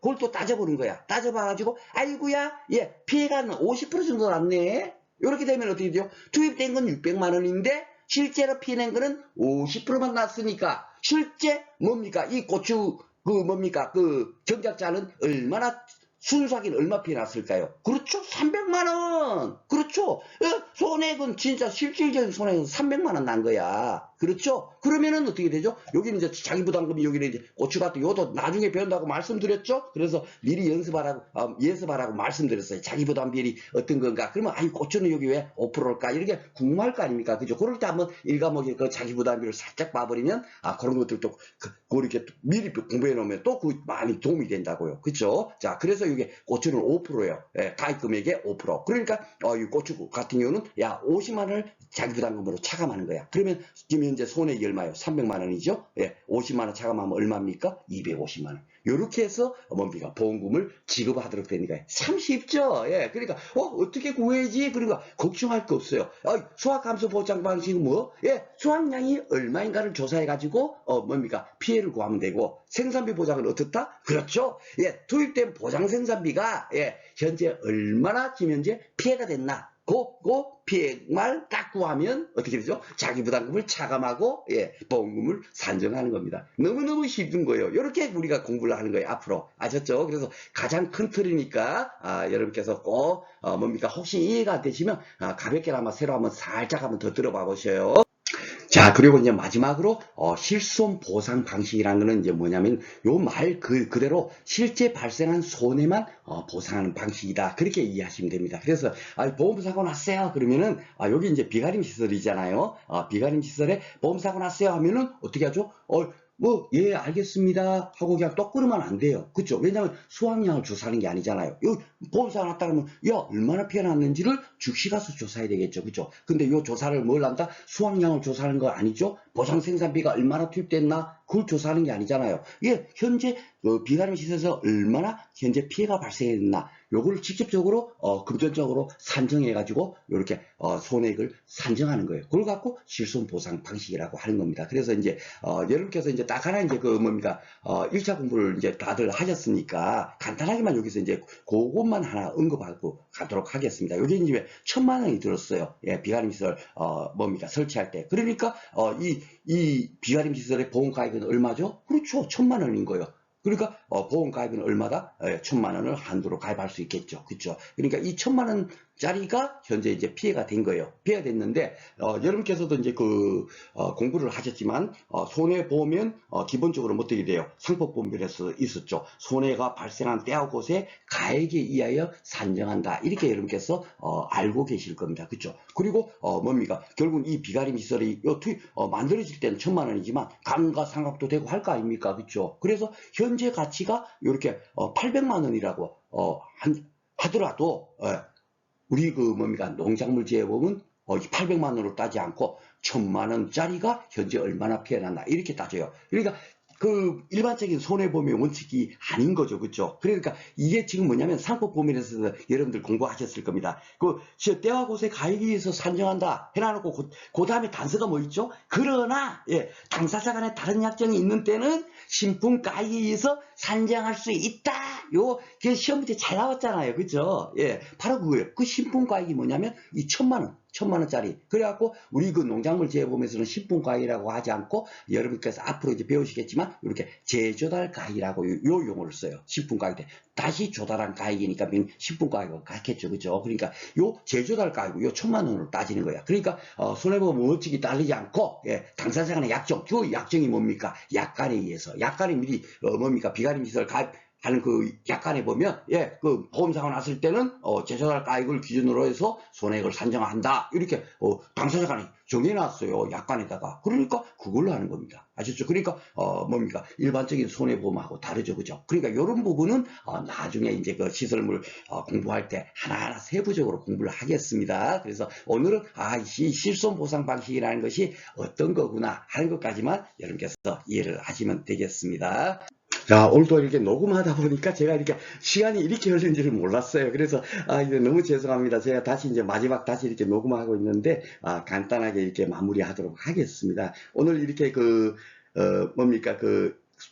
그걸 또 따져보는 거야. 따져봐가지고, 아이고야, 피해가 50% 정도 났네? 이렇게 되면 어떻게 돼요? 투입된 건 600만 원인데, 실제로 피해낸 거는 50%만 났으니까 실제 뭡니까? 이 고추 그 뭡니까? 그 경작자는 얼마나 순수하긴 얼마 피해났을까요? 그렇죠. 300만 원. 그렇죠. 손해액은 진짜 실질적인 손해액은 300만 원 난 거야. 그렇죠. 그러면은 어떻게 되죠? 여기는 이제 자기 부담금이 여기는 이제 고추밭도 요도 나중에 배운다고 말씀드렸죠. 그래서 미리 연습하라고 말씀드렸어요. 자기 부담 비율이 어떤 건가? 그러면 아이 고추는 여기 왜 5%일까? 이렇게 궁금할 거 아닙니까? 그죠? 그럴 때 한번 일과목에 그 자기 부담 비율을 살짝 봐버리면 그런 것들도 그렇게 미리 공부해 놓으면 또 그 많이 도움이 된다고요. 그렇죠? 자, 그래서 이게 고추는 5%예요. 예, 가입 금액의 5%. 그러니까 이 고추 같은 경우는 50만 원을 자기 부담금으로 차감하는 거야. 그러면 지금 현재 손해액이 얼마예요? 300만 원이죠. 예, 50만 원 차감하면 얼마입니까? 250만 원. 이렇게 해서 뭡니까? 보험금을 지급하도록 되는 거예요. 참 쉽죠? 예, 그러니까 어떻게 구해야지? 그러니까 걱정할 거 없어요. 수확감소 보장 방식은 뭐? 예, 수확량이 얼마인가를 조사해 가지고 뭡니까? 피해를 구하면 되고 생산비 보장은 어떻다? 그렇죠? 예, 투입된 보장 생산비가 현재 얼마나 지금 현재 피해가 됐나? 그 피해만 딱 구하면 어떻게 되죠? 자기 부담금을 차감하고 보험금을 산정하는 겁니다. 너무너무 쉬운 거예요. 이렇게 우리가 공부를 하는 거예요. 앞으로 아셨죠? 그래서 가장 큰 틀이니까 여러분께서 꼭 뭡니까? 혹시 이해가 안 되시면 가볍게나마 새로 한번 살짝 한번 더 들어봐 보셔요. 자, 그리고 이제 마지막으로 실손 보상 방식이라는 거는 이제 뭐냐면 요 말 그대로 실제 발생한 손해만 보상하는 방식이다. 그렇게 이해하시면 됩니다. 그래서 보험사고 났어요. 그러면은 여기 이제 비가림 시설이잖아요. 비가림 시설에 보험사고 났어요 하면은 어떻게 하죠? 예, 알겠습니다. 하고 그냥 또 끊으면 안 돼요. 그쵸? 왜냐면 수확량을 조사하는 게 아니잖아요. 여기 보험사가 났다 그러면, 얼마나 피해 났는지를 즉시 가서 조사해야 되겠죠. 그쵸? 근데 요 조사를 뭘 한다? 수확량을 조사하는 거 아니죠? 보상 생산비가 얼마나 투입됐나? 그걸 조사하는 게 아니잖아요. 현재 비가림 시설에서 얼마나 현재 피해가 발생했나? 요걸 직접적으로 금전적으로 산정해가지고 이렇게 손해액을 산정하는 거예요. 그걸 갖고 실손 보상 방식이라고 하는 겁니다. 그래서 이제 여러분께서 이제 딱 하나 이제 1차 공부를 이제 다들 하셨으니까 간단하게만 여기서 이제 그것만 하나 언급하고 가도록 하겠습니다. 여기 이제 1,000만 원이 들었어요. 비가림 시설 설치할 때. 그러니까 이 비가림 시설의 보험 가입은 얼마죠? 그렇죠. 1,000만 원인 거예요. 그러니까 보험 가입은 얼마다? 1,000만 원을 한도로 가입할 수 있겠죠. 그렇죠? 그러니까 이 1,000만 원짜리가 현재 이제 피해가 된 거예요. 피해가 됐는데 여러분께서도 이제 공부를 하셨지만 손해보험은 기본적으로 어떻게 돼요? 상법분별에서 있었죠. 손해가 발생한 때와 곳에 가액에 의하여 산정한다. 이렇게 여러분께서 알고 계실 겁니다. 그렇죠? 그리고 뭡니까? 결국 이 비가림 시설이 만들어질 때는 1,000만 원이지만 감가상각도 되고 할 거 아닙니까? 그렇죠? 그래서 현재 가치가 이렇게 800만 원이라고 하더라도 우리 농작물 재해보험은 800만 원으로 따지 않고 1,000만 원짜리가 현재 얼마나 피해났나 이렇게 따져요. 그러니까 일반적인 손해보험의 원칙이 아닌 거죠. 그렇죠? 그러니까 이게 지금 뭐냐면 상법보험에서 여러분들 공부하셨을 겁니다. 때와 곳에 가액에 의해서 산정한다 해놔놓고 그 다음에 단서가 뭐 있죠? 그러나 당사자 간에 다른 약정이 있는 때는 신품 가액에 의해서 산정할 수 있다. 그 시험 문제 잘 나왔잖아요. 그죠? 바로 그거예요. 그 신품 가액이 뭐냐면 이 1,000만 원. 1,000만 원짜리. 그래갖고 우리 농작물 재해보험에서는 신품 가액이라고 하지 않고 여러분께서 앞으로 이제 배우시겠지만 이렇게 재조달 가액이라고 요 용어를 써요. 신품 가액 때 다시 조달한 가액이니까 신품 가액은 같겠죠. 그죠? 그러니까 요 재조달 가액 요 1,000만 원으로 따지는 거야. 그러니까 손해보험 원칙이 따르지 않고 당사자 간의 약정. 그 약정이 뭡니까? 약관에 의해서. 약관에 미리 뭡니까? 비가림 시설 가입 하는 약관에 보면 보험사고 났을 때는 재조달 가액을 기준으로 해서 손해액을 산정한다 이렇게 당사자 간에 정해놨어요. 약관에다가. 그러니까 그걸로 하는 겁니다. 아셨죠? 그러니까 일반적인 손해보험하고 다르죠. 그죠? 그러니까 이런 부분은 나중에 이제 시설물 공부할 때 하나하나 세부적으로 공부를 하겠습니다. 그래서 오늘은 이 실손 보상 방식이라는 것이 어떤 거구나 하는 것까지만 여러분께서 이해를 하시면 되겠습니다. 자, 오늘도 이렇게 녹음하다 보니까 제가 이렇게 시간이 이렇게 흘린지를 몰랐어요. 그래서 이제 너무 죄송합니다. 제가 다시 이제 마지막 다시 이렇게 녹음하고 있는데 간단하게 이렇게 마무리하도록 하겠습니다. 오늘 이렇게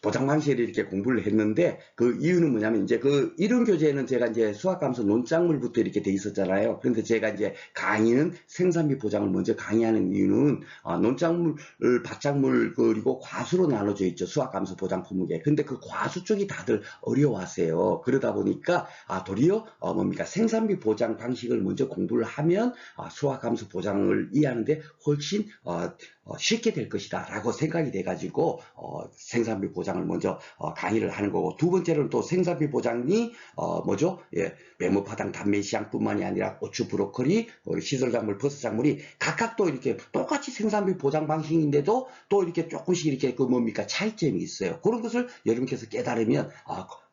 보장 방식을 이렇게 공부를 했는데, 그 이유는 뭐냐면, 이제 그 이론 교재에는 제가 이제 수학감소 논작물부터 이렇게 돼 있었잖아요. 그런데 제가 이제 강의는 생산비 보장을 먼저 강의하는 이유는, 논작물, 밭작물, 그리고 과수로 나눠져 있죠. 수학감소 보장 품목에. 근데 그 과수 쪽이 다들 어려워하세요. 그러다 보니까, 도리어, 뭡니까, 생산비 보장 방식을 먼저 공부를 하면, 수학감소 보장을 이해하는데 훨씬, 쉽게 될 것이다 라고 생각이 돼가지고 생산비 보장을 먼저 강의를 하는 거고, 두 번째로는 또 생산비 보장이 뭐죠? 예, 메모파당 단매시장뿐만이 아니라 고추, 브로콜리, 시설작물, 버섯작물이 각각 또 이렇게 똑같이 생산비 보장 방식인데도 또 이렇게 조금씩 이렇게 그 뭡니까, 차이점이 있어요. 그런 것을 여러분께서 깨달으면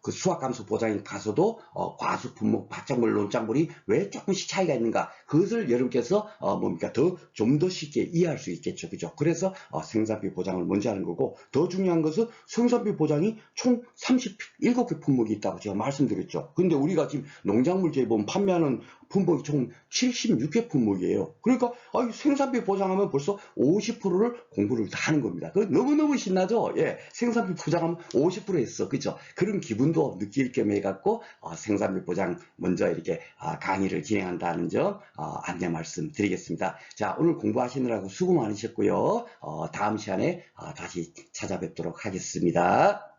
그 수학감소 보장에 가서도 과수, 분목, 밭작물, 논작물이 왜 조금씩 차이가 있는가, 그것을 여러분께서 뭡니까, 좀 더 쉽게 이해할 수 있겠죠. 그죠? 그래서 생산비 보장을 먼저 하는 거고, 더 중요한 것은 생산비 보장이 총 37개 품목이 있다고 제가 말씀드렸죠. 근데 우리가 지금 농작물제에 보면 판매하는 품목이 총 76개 품목이에요. 그러니까 생산비 보장하면 벌써 50%를 공부를 다 하는 겁니다. 그 너무너무 신나죠? 예, 생산비 보장하면 50% 했어. 그죠? 그런 기분도 느낄 겸 해갖고 생산비 보장 먼저 이렇게 강의를 진행한다는 점 안내 말씀드리겠습니다. 자, 오늘 공부하시느라고 수고 많으셨고요. 다음 시간에 다시 찾아뵙도록 하겠습니다.